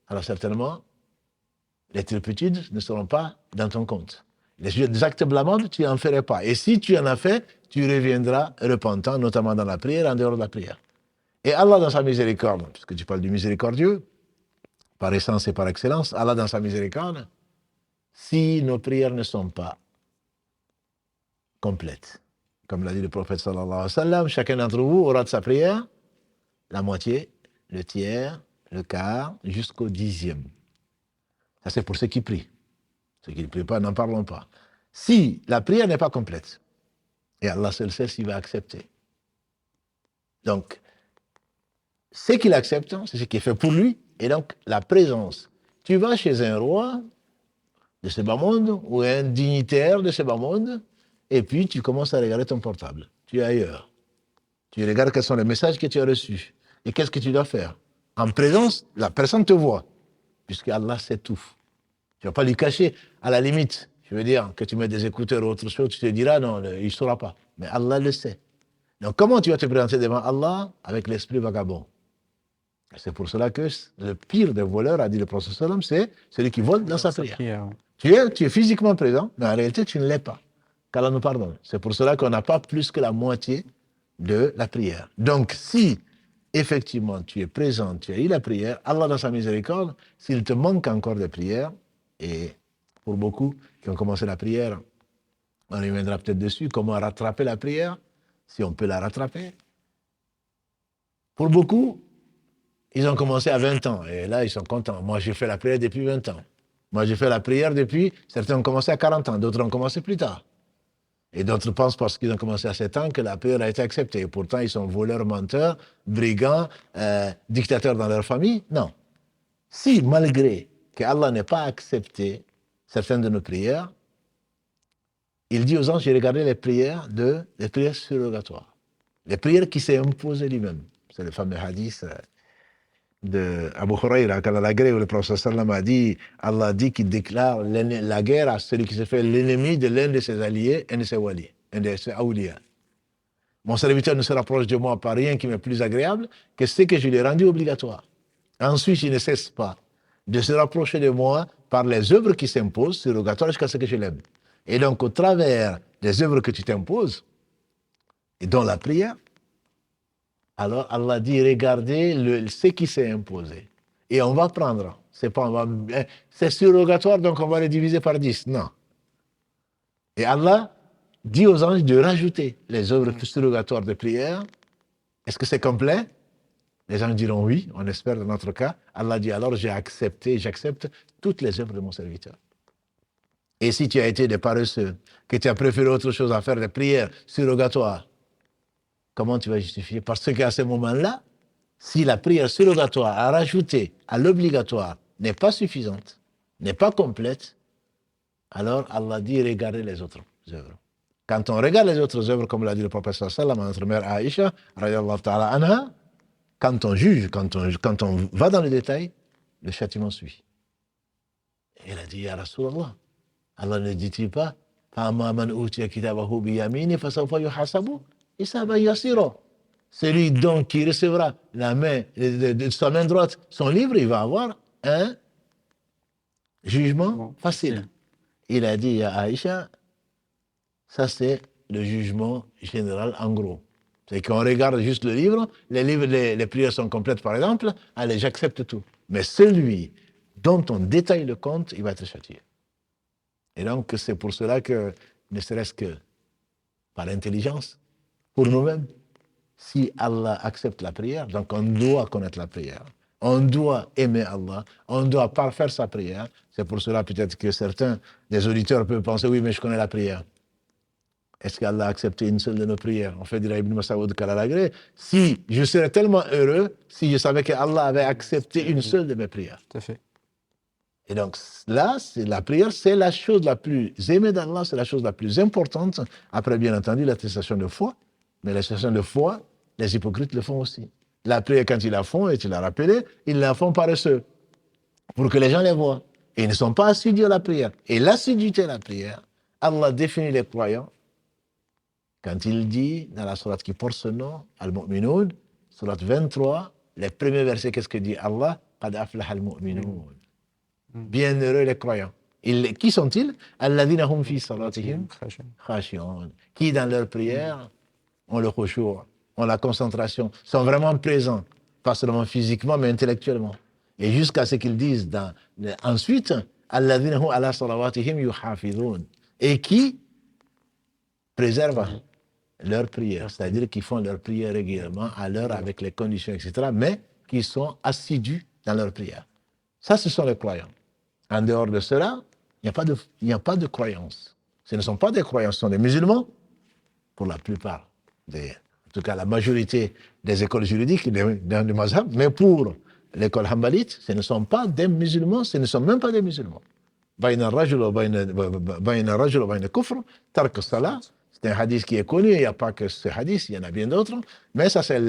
alors certainement, les turpitudes ne seront pas dans ton compte. Les actes blâmables, tu n'en ferais pas. Et si tu en as fait, tu reviendras repentant, notamment dans la prière, en dehors de la prière. Et Allah, dans sa miséricorde, puisque tu parles du miséricordieux, par essence et par excellence, Allah, dans sa miséricorde, si nos prières ne sont pas complètes, comme l'a dit le prophète sallallahu alayhi wa sallam, chacun d'entre vous aura de sa prière la moitié, le tiers, le quart, jusqu'au 10e. Ça, c'est pour ceux qui prient. Ceux qui ne prient pas, n'en parlons pas. Si la prière n'est pas complète, et Allah seul sait s'il va accepter. Donc, ce qu'il accepte, c'est ce qui est fait pour lui, et donc la présence. Tu vas chez un roi de ce bas monde, ou un dignitaire de ce bas monde, et puis tu commences à regarder ton portable. Tu es ailleurs. Tu regardes quels sont les messages que tu as reçus. Et qu'est-ce que tu dois faire? En présence, la personne te voit, puisque Allah sait tout. Tu ne vas pas lui cacher. À la limite, je veux dire, que tu mets des écouteurs ou autre chose, tu te diras, non, il ne saura pas. Mais Allah le sait. Donc comment tu vas te présenter devant Allah avec l'esprit vagabond? C'est pour cela que le pire des voleurs, a dit le prophète sallam, c'est celui qui vole dans sa prière. Tu es physiquement présent, mais en réalité, tu ne l'es pas. Qu'Allah nous pardonne. C'est pour cela qu'on n'a pas plus que la moitié de la prière. Donc, si effectivement tu es présent, tu as eu la prière, Allah dans sa miséricorde, s'il te manque encore des prières, et pour beaucoup qui ont commencé la prière, on y viendra peut-être dessus, comment rattraper la prière, si on peut la rattraper. Pour beaucoup, ils ont commencé à 20 ans, et là, ils sont contents. Moi, j'ai fait la prière depuis 20 ans. Moi, j'ai fait la prière depuis... Certains ont commencé à 40 ans, d'autres ont commencé plus tard. Et d'autres pensent, parce qu'ils ont commencé à 7 ans, que la prière a été acceptée. Et pourtant, ils sont voleurs, menteurs, brigands, dictateurs dans leur famille. Non. Si, malgré que Allah n'ait pas accepté certaines de nos prières, il dit aux anges, j'ai regardé les prières surrogatoires. Les prières qui s'est imposées lui-même. C'est le fameux hadith de Abu Huraira, quand la guerre où le prophète sallam a dit, Allah dit qu'il déclare la guerre à celui qui se fait l'ennemi de l'un de ses alliés, un de ses walis, un de ses awliya. Mon serviteur ne se rapproche de moi par rien qui m'est plus agréable que ce que je lui ai rendu obligatoire. Ensuite, il ne cesse pas de se rapprocher de moi par les œuvres qui s'imposent, surrogatoires, jusqu'à ce que je l'aime. Et donc, au travers des œuvres que tu t'imposes, et dont la prière, alors Allah dit, regardez ce qui s'est imposé. Et on va prendre. C'est surrogatoire, donc on va le diviser par 10. Non. Et Allah dit aux anges de rajouter les œuvres surrogatoires de prière. Est-ce que c'est complet? Les anges diront oui, on espère dans notre cas. Allah dit alors, j'accepte toutes les œuvres de mon serviteur. Et si tu as été des paresseux, que tu as préféré autre chose à faire des prières surrogatoires, comment tu vas justifier? Parce qu'à ce moment-là, si la prière surrogatoire à rajouter à l'obligatoire n'est pas suffisante, n'est pas complète, alors Allah dit regardez les autres œuvres. Quand on regarde les autres œuvres, comme l'a dit le prophète sallam à notre mère Aïcha, radiallahu ta'ala anha, quand on juge, quand on va dans le détail, le châtiment suit. Et il a dit, ya Rasulallah, Allah ne dit-il pas, celui donc qui recevra la main de sa main droite son livre, il va avoir un jugement facile. Il a dit à Aïcha, ça c'est le jugement général en gros. C'est qu'on regarde juste le livre, les prières sont complètes par exemple, allez, j'accepte tout. Mais celui dont on détaille le compte, il va être châtié. Et donc c'est pour cela que, ne serait-ce que par intelligence, pour nous-mêmes, si Allah accepte la prière, donc on doit connaître la prière, On doit aimer Allah, on doit faire sa prière. C'est pour cela peut-être que certains des auditeurs peuvent penser, oui, mais je connais la prière. Est-ce qu'Allah a accepté une seule de nos prières? On fait dire à Ibn Mas'ud Kalalagré, si je serais tellement heureux si je savais qu'Allah avait accepté une seule de mes prières. Tout à fait. Et donc là, la prière, c'est la chose la plus aimée d'Allah, c'est la chose la plus importante. Après, bien entendu, l'attestation de foi. Mais l'attestation de foi, les hypocrites le font aussi. La prière, quand ils la font, et tu l'as rappelé, ils la font paresseux, pour que les gens les voient. Et ils ne sont pas assidus à la prière. Et l'assiduité à la prière, Allah définit les croyants quand il dit, dans la sourate qui porte ce nom, Al-Mu'minoun, sourate 23, les premiers versets, qu'est-ce que dit Allah? Qad aflaha al-mu'minoun. Bienheureux les croyants. Qui sont-ils? Alladhina hum fi salatihim khashi'un. Qui, dans leur prière, ont le khushu', ont la concentration, sont vraiment présents, pas seulement physiquement, mais intellectuellement. Et jusqu'à ce qu'ils disent ensuite, Alladhina hum ala salawatihim yuhafidhun. Et qui préservent leur prière, c'est-à-dire qu'ils font leur prière régulièrement, à l'heure, avec les conditions, etc., mais qui sont assidus dans leur prière. Ça, ce sont les croyants. En dehors de cela, il n'y a pas de croyance. Ce ne sont pas des croyants, ce sont des musulmans, pour la plupart, en tout cas la majorité des écoles juridiques, du mazhab, mais pour l'école hanbalite, ce ne sont pas des musulmans, ce ne sont même pas des musulmans. Bayna rajul wa bayna kufr, tark as-salah. C'est un hadith qui est connu, il n'y a pas que ce hadith, il y en a bien d'autres, mais ça c'est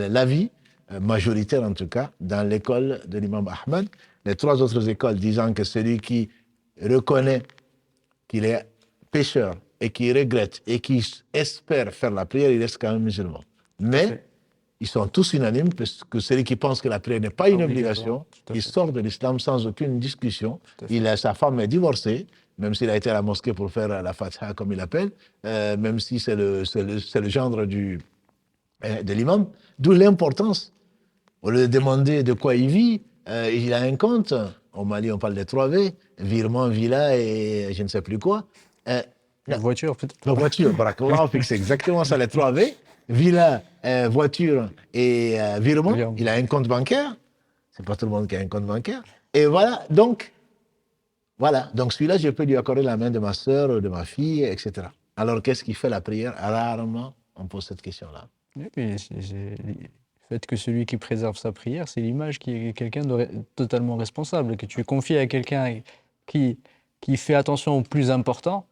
l'avis majoritaire en tout cas, dans l'école de l'imam Ahmad. Les trois autres écoles disant que celui qui reconnaît qu'il est pécheur et qui regrette et qui espère faire la prière, il reste quand même musulman. Mais ils sont tous unanimes parce que celui qui pense que la prière n'est pas une obligation, il sort de l'islam sans aucune discussion. Sa femme est divorcée, même s'il a été à la mosquée pour faire la fatha, comme il appelle, même si c'est le gendre de l'imam. D'où l'importance. Au lieu de demander de quoi il vit, il a un compte. Au Mali, on parle des 3 V, virement, villa et je ne sais plus quoi. La voiture, peut-être. La voiture, barakallah, c'est exactement ça, les 3 V. Villa, voiture et virement. Il a un compte bancaire. C'est pas tout le monde qui a un compte bancaire. Et voilà, donc celui-là, je peux lui accorder la main de ma sœur, de ma fille, etc. Alors, qu'est-ce qui fait la prière? Rarement, on pose cette question-là. Oui, le fait que celui qui préserve sa prière, c'est l'image qui est quelqu'un de totalement responsable, que tu confies à quelqu'un qui fait attention au plus important.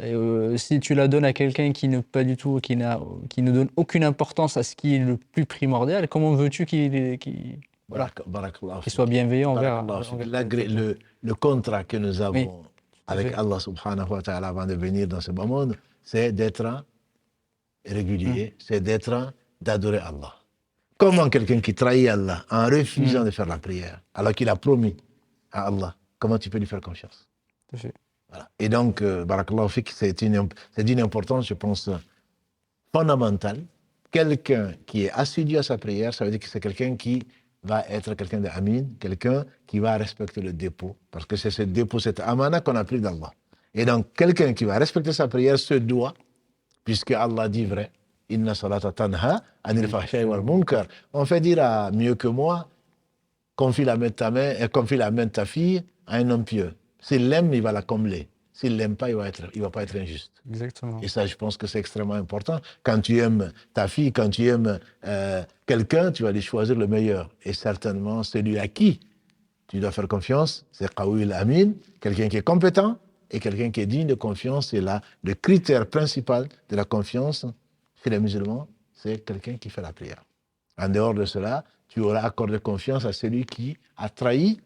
Et, si tu la donnes à quelqu'un qui ne pas du tout, qui ne donne aucune importance à ce qui est le plus primordial, comment veux-tu qu'il soit bienveillant envers le contrat que nous avons avec Allah subhanahu wa ta'ala avant de venir dans ce bas monde, c'est d'être régulier, c'est d'adorer Allah. Comment quelqu'un qui trahit Allah en refusant de faire la prière, alors qu'il a promis à Allah, comment tu peux lui faire confiance? Voilà. Et donc, barakallahu fik, c'est d'une importance, je pense, fondamentale. Quelqu'un qui est assidu à sa prière, ça veut dire que c'est quelqu'un qui va être quelqu'un d'amin, quelqu'un qui va respecter le dépôt, parce que c'est ce dépôt, cette amana qu'on a pris d'Allah. Et donc, quelqu'un qui va respecter sa prière se doit, puisque Allah dit vrai, Inna salata tanha anil fahsha'i wal munkar. On fait dire à mieux que moi, confie la main de ta fille à un homme pieux. S'il l'aime, il va la combler. S'il l'aime pas, il va pas être injuste. Exactement. Et ça, je pense que c'est extrêmement important. Quand tu aimes ta fille, quand tu aimes quelqu'un, tu vas lui choisir le meilleur. Et certainement, celui à qui tu dois faire confiance, c'est Qawil Amin, quelqu'un qui est compétent et quelqu'un qui est digne de confiance. Et là, le critère principal de la confiance chez les musulmans, c'est quelqu'un qui fait la prière. En dehors de cela, tu auras accordé confiance à celui qui a trahi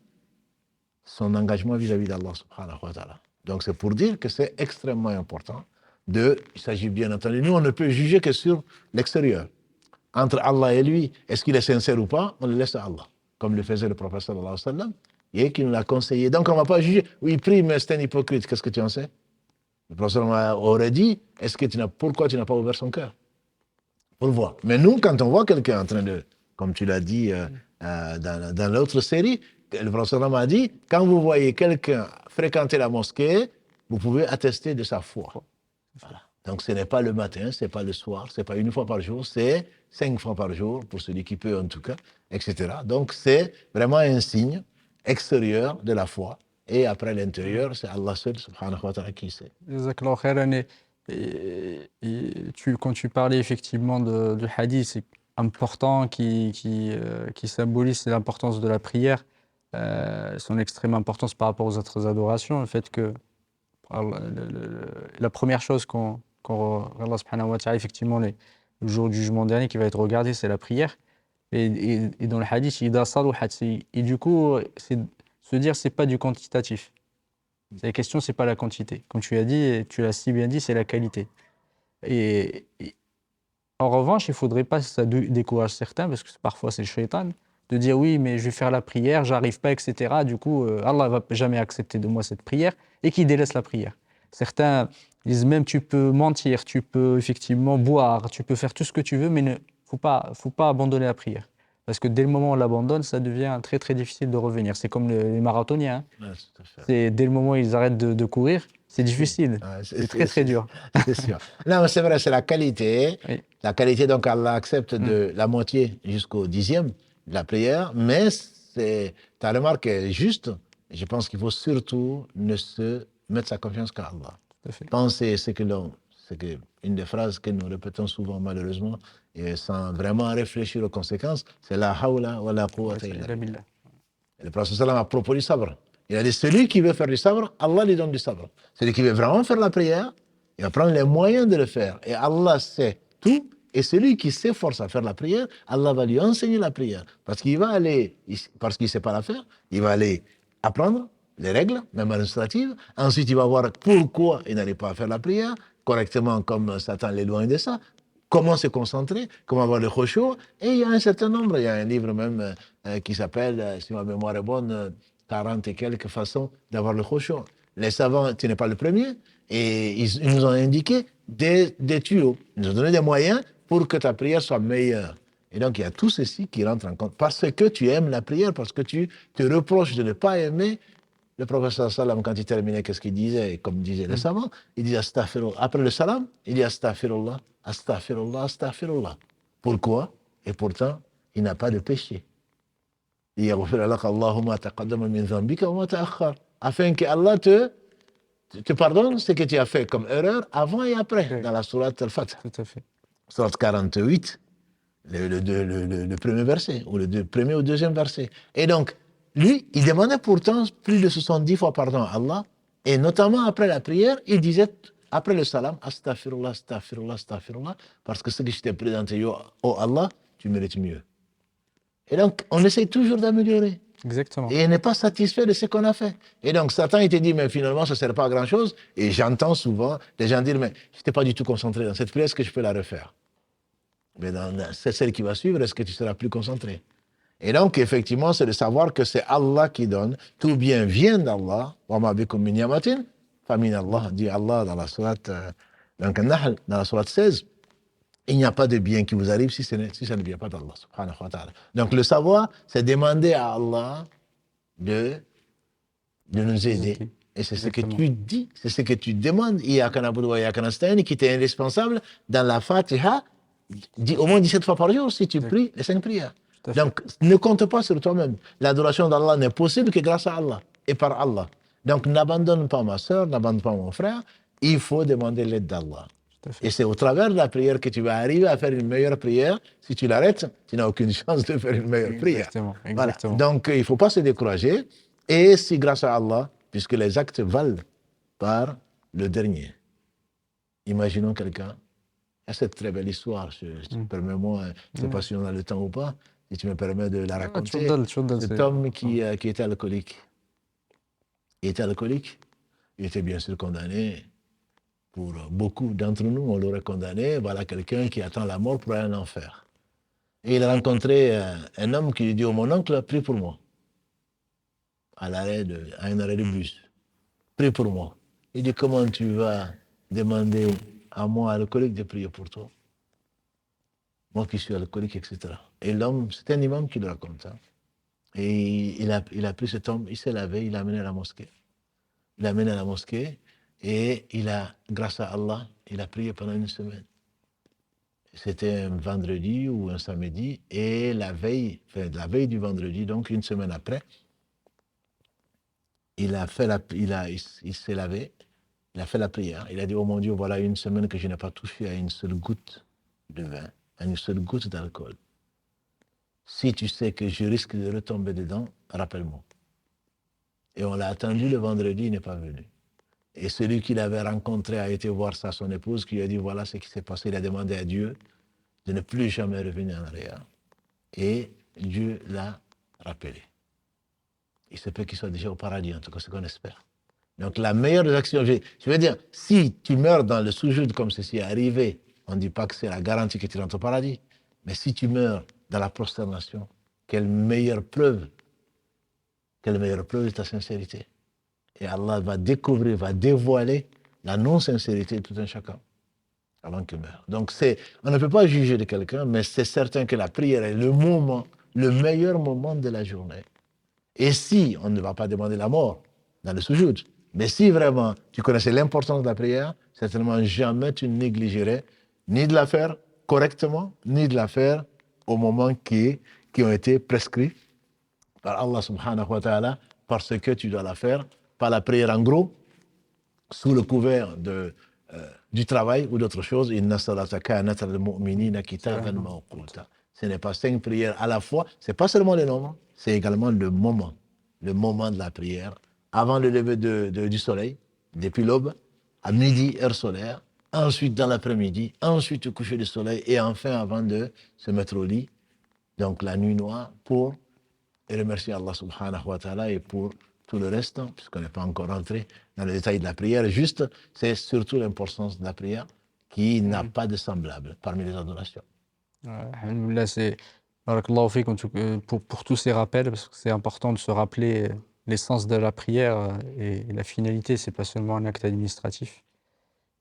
son engagement vis-à-vis d'Allah subhanahu wa ta'ala. Donc c'est pour dire que c'est extrêmement important. Il s'agit bien entendu, nous on ne peut juger que sur l'extérieur. Entre Allah et lui, est-ce qu'il est sincère ou pas? On le laisse à Allah, comme le faisait le prophète sallallahu alayhi wa sallam, et qui nous l'a conseillé. Donc on ne va pas juger, oui, il prie, mais c'est un hypocrite, qu'est-ce que tu en sais? Le prophète aurait dit, pourquoi tu n'as pas ouvert son cœur? Pour le voir. Mais nous, quand on voit quelqu'un en train de, comme tu l'as dit dans l'autre série, le prophète a dit, quand vous voyez quelqu'un fréquenter la mosquée, vous pouvez attester de sa foi. Voilà. Donc ce n'est pas le matin, ce n'est pas le soir, ce n'est pas une fois par jour, c'est 5 fois par jour, pour celui qui peut en tout cas, etc. Donc c'est vraiment un signe extérieur de la foi. Et après l'intérieur, c'est Allah seul, subhanahu wa ta'ala, qui sait. Jazakallah khairan. Quand tu parlais effectivement du hadith, c'est important qui symbolise l'importance de la prière, son extrême importance par rapport aux autres adorations, le fait que la première chose Allah subhanahu wa ta'ala, effectivement, le jour du jugement dernier qui va être regardé, c'est la prière. Et dans le hadith, et du coup, c'est se dire c'est pas du quantitatif. La question, c'est pas la quantité. Comme tu as dit, et tu l'as si bien dit, c'est la qualité. Et en revanche, il faudrait pas que ça décourage certains, parce que parfois c'est le shaitan, de dire oui, mais je vais faire la prière, j'arrive pas, etc. Du coup, Allah va jamais accepter de moi cette prière, et qui délaisse la prière. Certains disent même tu peux mentir, tu peux effectivement boire, tu peux faire tout ce que tu veux, mais faut pas abandonner la prière. Parce que dès le moment où on l'abandonne, ça devient très très difficile de revenir. C'est comme les marathoniens. Ouais, tout à fait. C'est dès le moment où ils arrêtent de courir, c'est difficile. Ouais, c'est très très dur. C'est sûr. Non, mais c'est vrai, c'est la qualité. Oui. La qualité, donc Allah accepte de la moitié jusqu'au 10e de la prière, mais ta remarque est juste. Je pense qu'il faut surtout ne se mettre sa confiance qu'à Allah. Tout à fait. Penser une des phrases que nous répétons souvent malheureusement, et sans vraiment réfléchir aux conséquences, c'est la hawla wa la quwwata illa billah. Et le prophète sallam a propos du sabre. Il a dit, celui qui veut faire du sabre, Allah lui donne du sabre. Celui qui veut vraiment faire la prière, il va prendre les moyens de le faire. Et Allah sait tout. Et celui qui s'efforce à faire la prière, Allah va lui enseigner la prière. Parce qu'il ne sait pas la faire, il va aller apprendre les règles, même administratives. Ensuite, il va voir pourquoi il n'arrive pas à faire la prière correctement, comme Satan l'éloigne de ça. Comment se concentrer, comment avoir le khushu'. Et il y a un certain nombre, il y a un livre même qui s'appelle, si ma mémoire est bonne, 40 et quelques façons d'avoir le khushu'. Les savants, tu n'es pas le premier, et ils nous ont indiqué des tuyaux. Ils nous ont donné des moyens pour que ta prière soit meilleure. Et donc, il y a tout ceci qui rentre en compte. Parce que tu aimes la prière, parce que tu te reproches de ne pas aimer. Le professeur Salam, quand il terminait, qu'est-ce qu'il disait? Comme disaient les savants, il disait astaghfirullah. Après le salam, il dit astaghfirullah, astaghfirullah, astaghfirullah. Pourquoi? Et pourtant, il n'a pas de péché. Il dit afin que Allah te pardonne ce que tu as fait comme erreur avant et après, Oui. dans la sourate Al-Fatih. Tout à fait. Sourate 48, le premier verset, ou le premier ou deuxième verset. Et donc, lui, il demandait pourtant plus de 70 fois pardon à Allah, et notamment après la prière, il disait, après le salam, astaghfirullah, astaghfirullah, astaghfirullah, parce que ce que je t'ai présenté, oh Allah, tu mérites mieux. Et donc, on essaie toujours d'améliorer. Exactement. Et il n'est pas satisfait de ce qu'on a fait. Et donc, Satan, il te dit, mais finalement, ça ne sert pas à grand-chose. Et j'entends souvent des gens dire, mais je n'étais pas du tout concentré dans cette prière, est-ce que je peux la refaire? Mais dans celle qui va suivre, est-ce que tu seras plus concentré? Et donc, effectivement, c'est de savoir que c'est Allah qui donne. Tout bien vient d'Allah. Wa ma bikum min ni'matin fa min Allah, dit Allah dans la sourate Nahl, dans la sourate 16. Il n'y a pas de bien qui vous arrive si ça ne vient pas d'Allah, subhanahu wa ta'ala. Donc, le savoir, c'est demander à Allah de nous aider. Et c'est ce que tu dis, c'est ce que tu demandes. Iyyaka na'budu wa iyyaka nasta'in, qui t'est indispensable dans la Fatiha, au moins 17 fois par jour si tu pries les 5 prières. Donc, ne compte pas sur toi-même. L'adoration d'Allah n'est possible que grâce à Allah et par Allah. Donc, n'abandonne pas ma soeur, n'abandonne pas mon frère. Il faut demander l'aide d'Allah. Et c'est au travers de la prière que tu vas arriver à faire une meilleure prière. Si tu l'arrêtes, tu n'as aucune chance de faire une meilleure prière. Voilà. Donc, il ne faut pas se décourager. Et si grâce à Allah, puisque les actes valent par le dernier. Imaginons quelqu'un. Il y a cette très belle histoire. Permets-moi, je ne sais pas si on a le temps ou pas, si tu me permets de la raconter. Cet homme qui était alcoolique. Il était alcoolique. Il était bien sûr condamné. Pour beaucoup d'entre nous, on l'aurait condamné. Voilà quelqu'un qui attend la mort pour aller en enfer. Et il a rencontré un homme qui lui dit, oh, mon oncle, prie pour moi. À un arrêt de bus. Prie pour moi. Il dit, comment tu vas demander à moi, alcoolique, de prier pour toi? Moi qui suis alcoolique, etc. Et l'homme, c'est un imam qui le raconte. Hein. Et il a pris cet homme, il s'est lavé, il l'a amené à la mosquée. Il l'a amené à la mosquée. Et grâce à Allah, il a prié pendant une semaine. C'était un vendredi ou un samedi, et la veille du vendredi, donc une semaine après, il s'est lavé, il a fait la prière. Il a dit, oh mon Dieu, voilà une semaine que je n'ai pas touché à une seule goutte de vin, à une seule goutte d'alcool. Si tu sais que je risque de retomber dedans, rappelle-moi. Et on l'a attendu le vendredi, il n'est pas venu. Et celui qu'il avait rencontré a été voir son épouse, qui lui a dit, voilà ce qui s'est passé. Il a demandé à Dieu de ne plus jamais revenir en arrière. Et Dieu l'a rappelé. Il se peut qu'il soit déjà au paradis, en tout cas, ce qu'on espère. Donc, la meilleure des actions, je veux dire, si tu meurs dans le sous-jude comme ceci est arrivé, on ne dit pas que c'est la garantie que tu rentres au paradis, mais si tu meurs dans la prosternation, quelle meilleure preuve de ta sincérité. Et Allah va découvrir, va dévoiler la non-sincérité de tout un chacun avant qu'il meure. Donc, on ne peut pas juger de quelqu'un, mais c'est certain que la prière est le meilleur moment de la journée. Et si, on ne va pas demander la mort dans le sujoud, mais si vraiment tu connaissais l'importance de la prière, certainement jamais tu ne négligerais ni de la faire correctement, ni de la faire au moment qui ont été prescrits par Allah subhanahu wa ta'ala, parce que tu dois la faire, pas la prière en gros, sous le couvert du travail ou d'autre chose. Ce n'est pas 5 prières à la fois, c'est pas seulement le nombre, c'est également le moment de la prière, avant le lever du soleil, depuis l'aube, à midi, heure solaire, ensuite dans l'après-midi, ensuite au coucher du soleil, et enfin avant de se mettre au lit, donc la nuit noire, pour remercier Allah subhanahu wa ta'ala, et pour tout le reste, puisqu'on n'est pas encore rentré dans les détails de la prière, juste, c'est surtout l'importance de la prière qui n'a pas de semblable parmi les adorations. Alhamdoulilah, c'est barakallahu fik, pour tous ces rappels, parce que c'est important de se rappeler l'essence de la prière et la finalité, c'est pas seulement un acte administratif.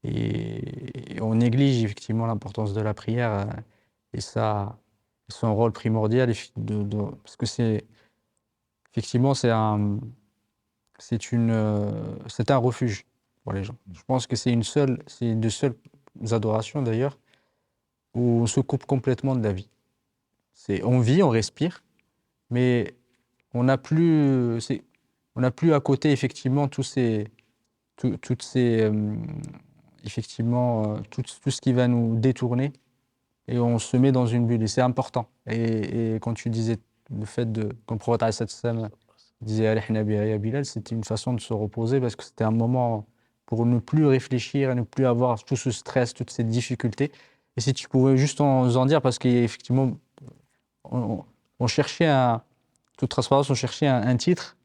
Et on néglige effectivement l'importance de la prière et son rôle primordial, parce que effectivement c'est un refuge pour les gens. Je pense que c'est une des seules adorations d'ailleurs où on se coupe complètement de la vie. On vit, on respire, mais on n'a plus à côté effectivement tout ce qui va nous détourner, et on se met dans une bulle, et c'est important. Et quand tu disais le fait quand le prophète disait Arihna biha ya Bilal, c'était une façon de se reposer, parce que c'était un moment pour ne plus réfléchir, et ne plus avoir tout ce stress, toutes ces difficultés. Et si tu pouvais juste nous en dire, parce qu'effectivement, on cherchait toute transparence, on cherchait un titre,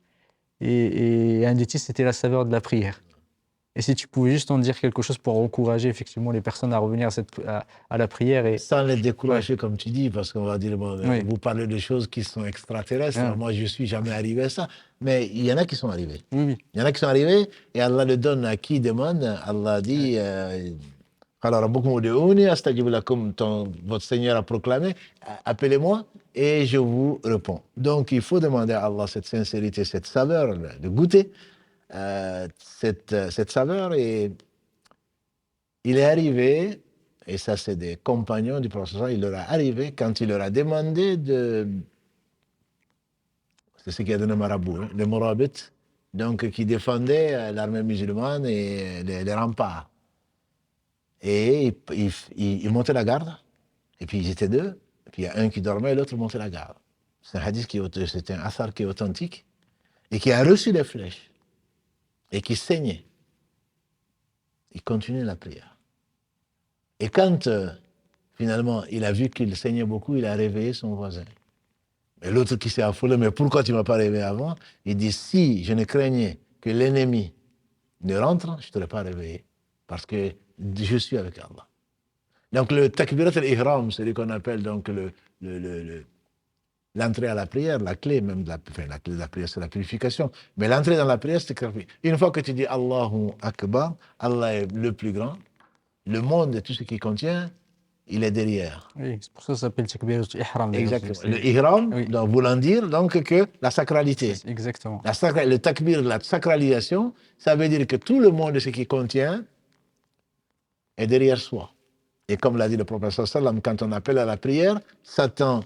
et un des titres, c'était la saveur de la prière. Et si tu pouvais juste en dire quelque chose pour encourager effectivement les personnes à revenir à la prière. Sans les décourager, comme tu dis, parce qu'on va dire, vous parlez de choses qui sont extraterrestres. Moi, je ne suis jamais arrivé à ça. Mais il y en a qui sont arrivés. Oui. Il y en a qui sont arrivés, et Allah le donne à qui demande. Allah dit, alors, votre Seigneur a proclamé, appelez-moi et je vous réponds. Donc, il faut demander à Allah cette sincérité, cette saveur, de goûter cette saveur. Et il est arrivé, et ça c'est des compagnons du prophète, il leur est arrivé quand il leur a demandé c'est ce qui a donné marabout, les Mourabites, donc qui défendaient l'armée musulmane et les remparts. Et ils montaient la garde, et puis ils étaient deux, et puis il y a un qui dormait et l'autre montait la garde. C'est un hadith c'est un athar qui est authentique, et qui a reçu des flèches, et qui saignait. Il continuait la prière. Et quand, finalement, il a vu qu'il saignait beaucoup, il a réveillé son voisin. Et l'autre qui s'est affolé, mais pourquoi tu ne m'as pas réveillé avant? Il dit, si je ne craignais que l'ennemi ne rentre, je ne t'aurais pas réveillé, parce que je suis avec Allah. Donc le takbirat al-ihram, c'est ce qu'on appelle donc l'entrée à la prière, la clé même la clé de la prière, c'est la purification. Mais l'entrée dans la prière, c'est une fois que tu dis Allahu Akbar, Allah est le plus grand, le monde et tout ce qu'il contient il est derrière. Oui, c'est pour ça que ça s'appelle Takbirat al-Ihram. d'ailleurs, Exactement. c'est- Le ihram, Oui. donc, voulant dire donc que la sacralité. Exactement. Le takbir, la sacralisation, ça veut dire que tout le monde de ce qui contient est derrière soi. Et comme l'a dit le professeur Sallam, quand on appelle à la prière, Satan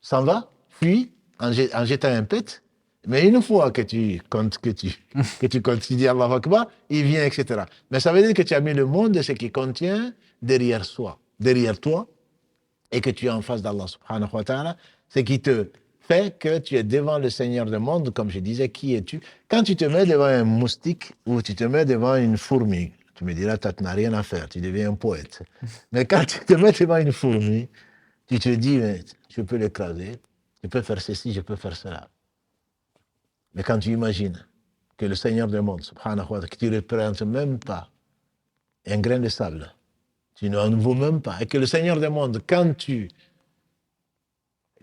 s'en va, fuit, en jetant un pet. Mais une fois que tu dis Allah Akbar, il vient, etc. Mais ça veut dire que tu as mis le monde de ce qui contient derrière toi, et que tu es en face d'Allah subhanahu wa ta'ala, ce qui te fait que tu es devant le Seigneur du monde, comme je disais, qui es-tu? Quand tu te mets devant un moustique ou tu te mets devant une fourmi, tu me diras, tu n'as rien à faire, tu deviens un poète. Mais quand tu te mets devant une fourmi, tu te dis, mais je peux l'écraser, je peux faire ceci, je peux faire cela. Mais quand tu imagines que le Seigneur du monde, subhanahu wa ta'ala, que tu ne représentes même pas un grain de sable, tu n'en vaux même pas, et que le Seigneur du monde, quand tu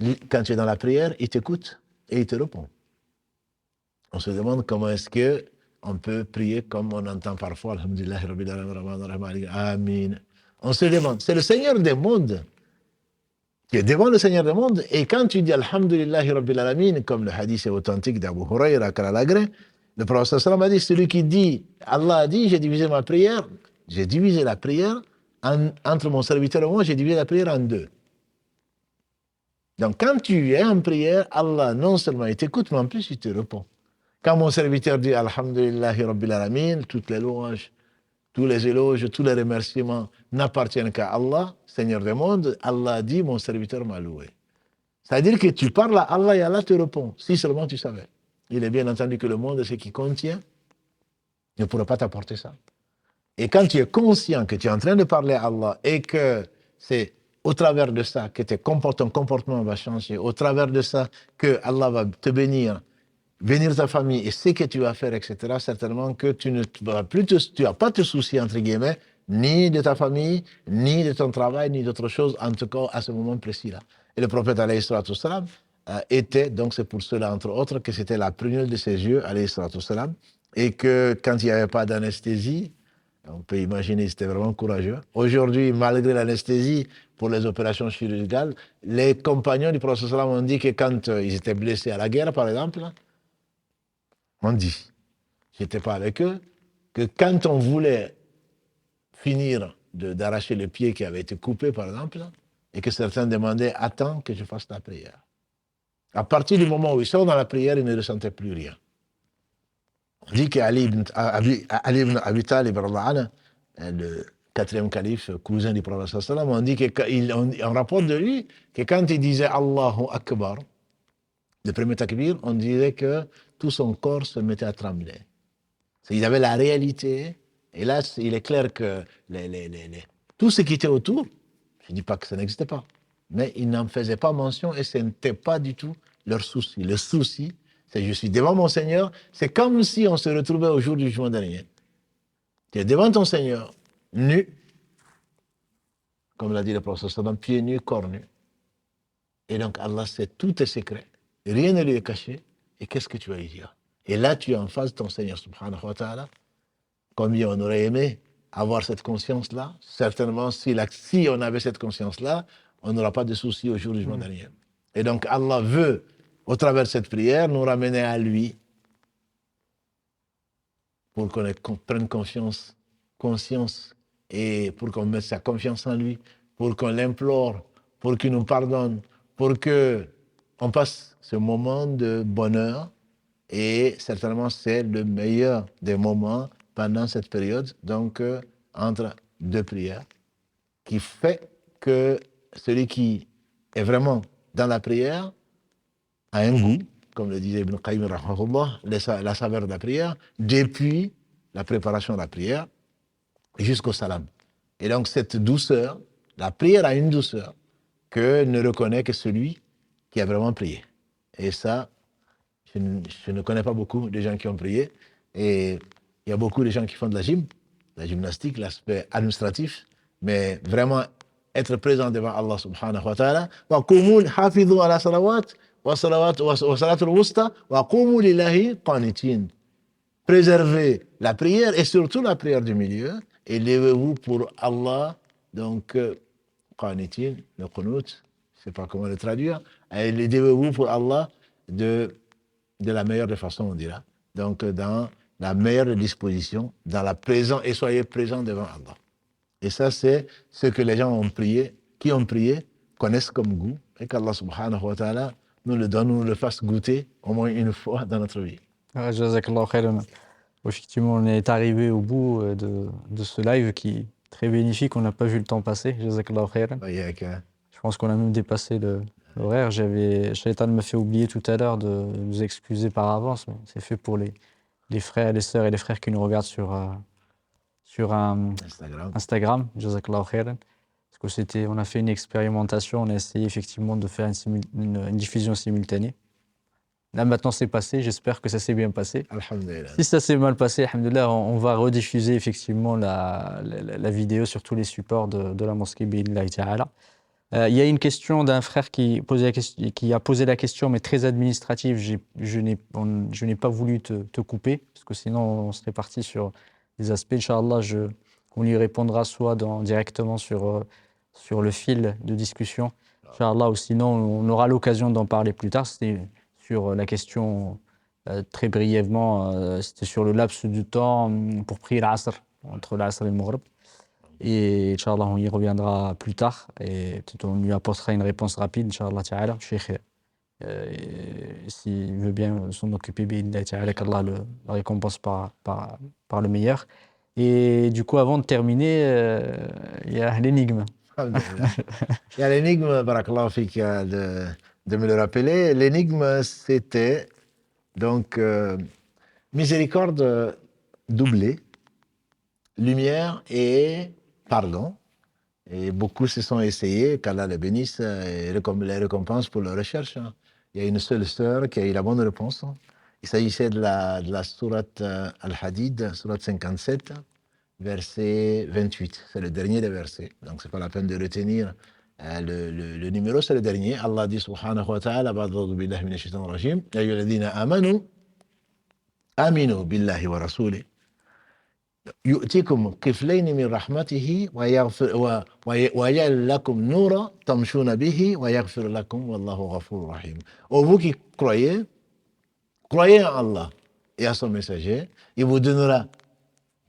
es dans la prière, il t'écoute et il te répond. On se demande comment est-ce qu'on peut prier comme on entend parfois, Alhamdulillah, Rabbil Alamin, Amin. On se demande, c'est le Seigneur des mondes. Tu es devant le Seigneur des mondes, et quand tu dis Alhamdulillah, Rabbil Alamin, comme le hadith est authentique d'Abu Huraira, le prophète sallam a dit, celui qui dit, Allah a dit, j'ai divisé la prière entre mon serviteur et moi, j'ai divisé la prière en deux. Donc, quand tu es en prière, Allah, non seulement il t'écoute, mais en plus, il te répond. Quand mon serviteur dit Alhamdulillahi Rabbil Alamin, toutes les louanges, tous les éloges, tous les remerciements n'appartiennent qu'à Allah, Seigneur des mondes, Allah dit, mon serviteur m'a loué. C'est-à-dire que tu parles à Allah et Allah te répond, si seulement tu savais. Il est bien entendu que le monde, ce qui contient, ne pourra pas t'apporter ça. Et quand tu es conscient que tu es en train de parler à Allah et que c'est au travers de ça que ton comportement va changer, au travers de ça que Allah va te bénir ta famille et ce que tu vas faire, etc., certainement que tu n'as pas te soucier, entre guillemets, ni de ta famille, ni de ton travail, ni d'autre chose, en tout cas à ce moment précis-là. Et le prophète, alayhi salatu wassalam, était, donc c'est pour cela, entre autres, que c'était la prunelle de ses yeux, alayhi salatu wassalam, et que quand il n'y avait pas d'anesthésie, on peut imaginer, c'était vraiment courageux. Aujourd'hui, malgré l'anesthésie pour les opérations chirurgicales, les compagnons du prophète sallam ont dit que quand ils étaient blessés à la guerre, par exemple, on dit, j'étais pas avec eux, que quand on voulait finir d'arracher le pied qui avait été coupé, par exemple, et que certains demandaient, attends que je fasse la prière. À partir du moment où ils sont dans la prière, ils ne ressentaient plus rien. On dit qu'Ali ibn Abi Talib, le quatrième calife, cousin du prophète sallam, on rapporte de lui que quand il disait Allahu Akbar, le premier takbir, on disait que tout son corps se mettait à trembler. Il avait la réalité, et là, il est clair que tout ce qui était autour, je ne dis pas que ça n'existait pas, mais ils n'en faisaient pas mention et ce n'était pas du tout leur souci. Le souci, c'est je suis devant mon Seigneur, c'est comme si on se retrouvait au jour du jugement dernier. Tu es devant ton Seigneur, nu, comme l'a dit le prophète, pieds nus, corps nus. Et donc Allah sait tous tes secrets, rien ne lui est caché, et qu'est-ce que tu vas y dire? Et là, tu es en face de ton Seigneur, subhanahu wa ta'ala. Combien on aurait aimé avoir cette conscience-là? Certainement, si on avait cette conscience-là, on n'aura pas de soucis au jour du jugement dernier. Et donc Allah veut, au travers de cette prière, nous ramener à lui pour qu'on prenne conscience et pour qu'on mette sa confiance en lui, pour qu'on l'implore, pour qu'il nous pardonne, pour qu'on passe ce moment de bonheur. Et certainement, c'est le meilleur des moments pendant cette période, donc entre deux prières, qui fait que celui qui est vraiment dans la prière a un goût, comme le disait Ibn Qayyim, la saveur de la prière, depuis la préparation de la prière jusqu'au salam. Et donc cette douceur, la prière a une douceur que ne reconnaît que celui qui a vraiment prié. Et ça, je ne connais pas beaucoup de gens qui ont prié. Et il y a beaucoup de gens qui font de la gymnastique, l'aspect administratif, mais vraiment être présent devant Allah subhanahu wa ta'ala. Wa qumul hafidhu ala salawat wa salatul wusta wa qumu lillahi qanitin. Préservez la prière et surtout la prière du milieu et levez-vous pour Allah, donc qanitin, le qunut, je ne sais pas comment le traduire, et le dévouez-vous pour Allah de la meilleure des façons, on dira. Donc, dans la meilleure disposition, dans la présence, et soyez présents devant Allah. Et ça, c'est ce que les gens ont prié, qui ont prié, connaissent comme goût, et qu'Allah subhanahu wa ta'ala nous le donne, nous le fasse goûter au moins une fois dans notre vie. Jazakallah khairan. Effectivement, on est arrivé au bout de ce live qui est très bénéfique. On n'a pas vu le temps passer. Jazakallah khairan. Je pense qu'on a même dépassé l'horaire. Shaitan m'a fait oublier tout à l'heure de nous excuser par avance. Mais c'est fait pour les frères, les sœurs et les frères qui nous regardent sur Instagram. Jazakallah khairan. Parce que on a fait une expérimentation. On a essayé effectivement de faire une diffusion simultanée. Là, maintenant, c'est passé. J'espère que ça s'est bien passé. Alhamdulillah. Si ça s'est mal passé, alhamdoulilah, on va rediffuser effectivement la vidéo sur tous les supports de la mosquée bi'idhnillahi ta'ala. Il y a une question d'un frère qui a posé la question, mais très administrative. Je n'ai pas voulu te couper, parce que sinon, on serait parti sur des aspects. Inch'Allah, on lui répondra soit directement sur le fil de discussion. Inch'Allah, ou sinon, on aura l'occasion d'en parler plus tard. C'était sur la question, très brièvement, c'était sur le laps du temps pour prier l'Asr, entre l'Asr et le Maghrib. Et Inch'Allah, on y reviendra plus tard et peut-être on lui apportera une réponse rapide, Inch'Allah ta'ala. Cheikh, s'il veut bien s'en occuper, qu'Allah le récompense par le meilleur. Et du coup, avant de terminer, il y a l'énigme. Il y a l'énigme, barakallahu fik, de me le rappeler. L'énigme, c'était donc miséricorde doublée, lumière et pardon. Et beaucoup se sont essayés, qu'Allah les bénisse et les récompense pour leur recherche. Il y a une seule sœur qui a eu la bonne réponse. Il s'agissait de la sourate Al-Hadid, sourate 57, verset 28. C'est le dernier des versets. Donc, ce n'est pas la peine de retenir le numéro, c'est le dernier. Allah dit subhanahu wa ta'ala, ba'dhu billahi minash shaitanir rajim, ya ayyuhalladhina amanu, aminu billahi wa rasulih. يؤتكم كفلين من رحمته ويجعل لكم نورا تمشون به ويغفر لكم والله غفور رحيم. Ô vous qui croyez en Allah et à son messager, il vous donnera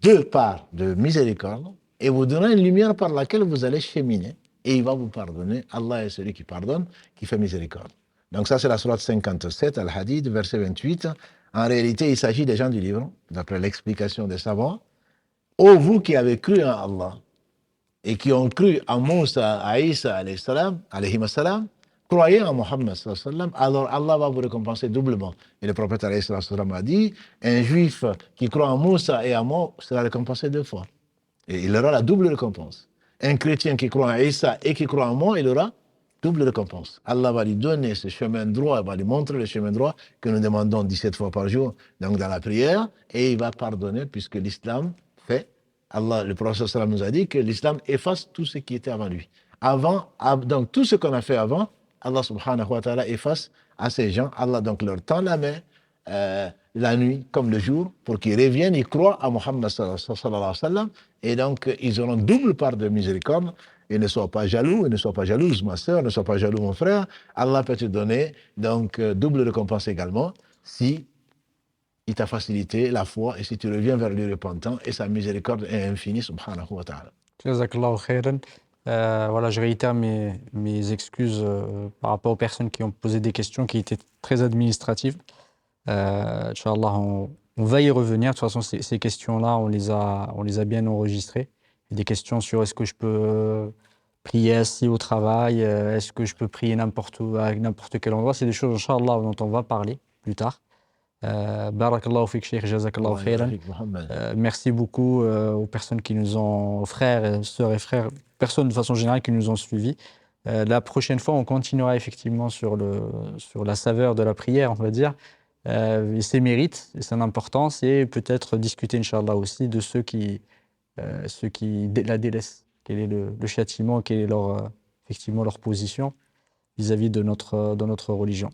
deux parts de miséricorde et vous donnera une lumière par laquelle vous allez cheminer et il va vous pardonner. Allah est celui qui pardonne, qui fait miséricorde. Donc ça c'est la sourate 57, Al-Hadid, verset 28. En réalité, il s'agit des gens du livre, d'après l'explication des savants. Ô vous qui avez cru en Allah et qui ont cru en Moussa, à Isa, alayhi salam, croyez en Muhammad, alors Allah va vous récompenser doublement. Et le prophète alayhi salam a dit, un juif qui croit en Moussa et en moi sera récompensé deux fois. Et il aura la double récompense. Un chrétien qui croit en Isa et qui croit en moi, il aura double récompense. Allah va lui donner ce chemin droit, il va lui montrer le chemin droit que nous demandons 17 fois par jour, donc dans la prière, et il va pardonner puisque l'islam fait. Allah, le prophète sallam nous a dit que l'islam efface tout ce qui était avant lui. Donc tout ce qu'on a fait avant, Allah subhanahu wa ta'ala efface à ces gens. Allah donc leur tend la main la nuit comme le jour pour qu'ils reviennent, ils croient à Muhammad sallallahu alayhi wa sallam et donc ils auront double part de miséricorde. Et ne sois pas jaloux, et ne sois pas jalouse ma soeur, ne sois pas jaloux mon frère. Allah peut te donner donc double récompense également si il t'a facilité la foi et si tu reviens vers lui repentant et sa miséricorde est infinie, subhanahu wa ta'ala. Jazakallahu khairan. Voilà, je réitère mes excuses par rapport aux personnes qui ont posé des questions qui étaient très administratives. Inch'Allah, on va y revenir. De toute façon, ces questions-là, on les a bien enregistrées. Il y a des questions sur est-ce que je peux prier assis au travail, est-ce que je peux prier n'importe où, à n'importe quel endroit. C'est des choses, Inch'Allah, dont on va parler plus tard. Barakallahu fik, Cheikh, jazakallahu khairan. Merci beaucoup aux personnes qui nous ont, aux frères, sœurs et frères, personnes de façon générale qui nous ont suivis. La prochaine fois, on continuera effectivement sur la saveur de la prière, on va dire, et ses mérites, et son importance, et peut-être discuter, Inch'Allah, aussi de ceux qui la délaissent. Quel est le châtiment, quelle est effectivement leur position vis-à-vis de notre religion.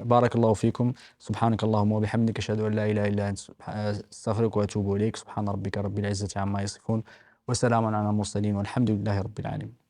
بارك الله فيكم سبحانك اللهم وبحمدك أشهد أن لا إله إلا أنت أستغفرك وأتوب إليك سبحان ربك رب العزة عما يصفون وسلام على المرسلين والحمد لله رب العالمين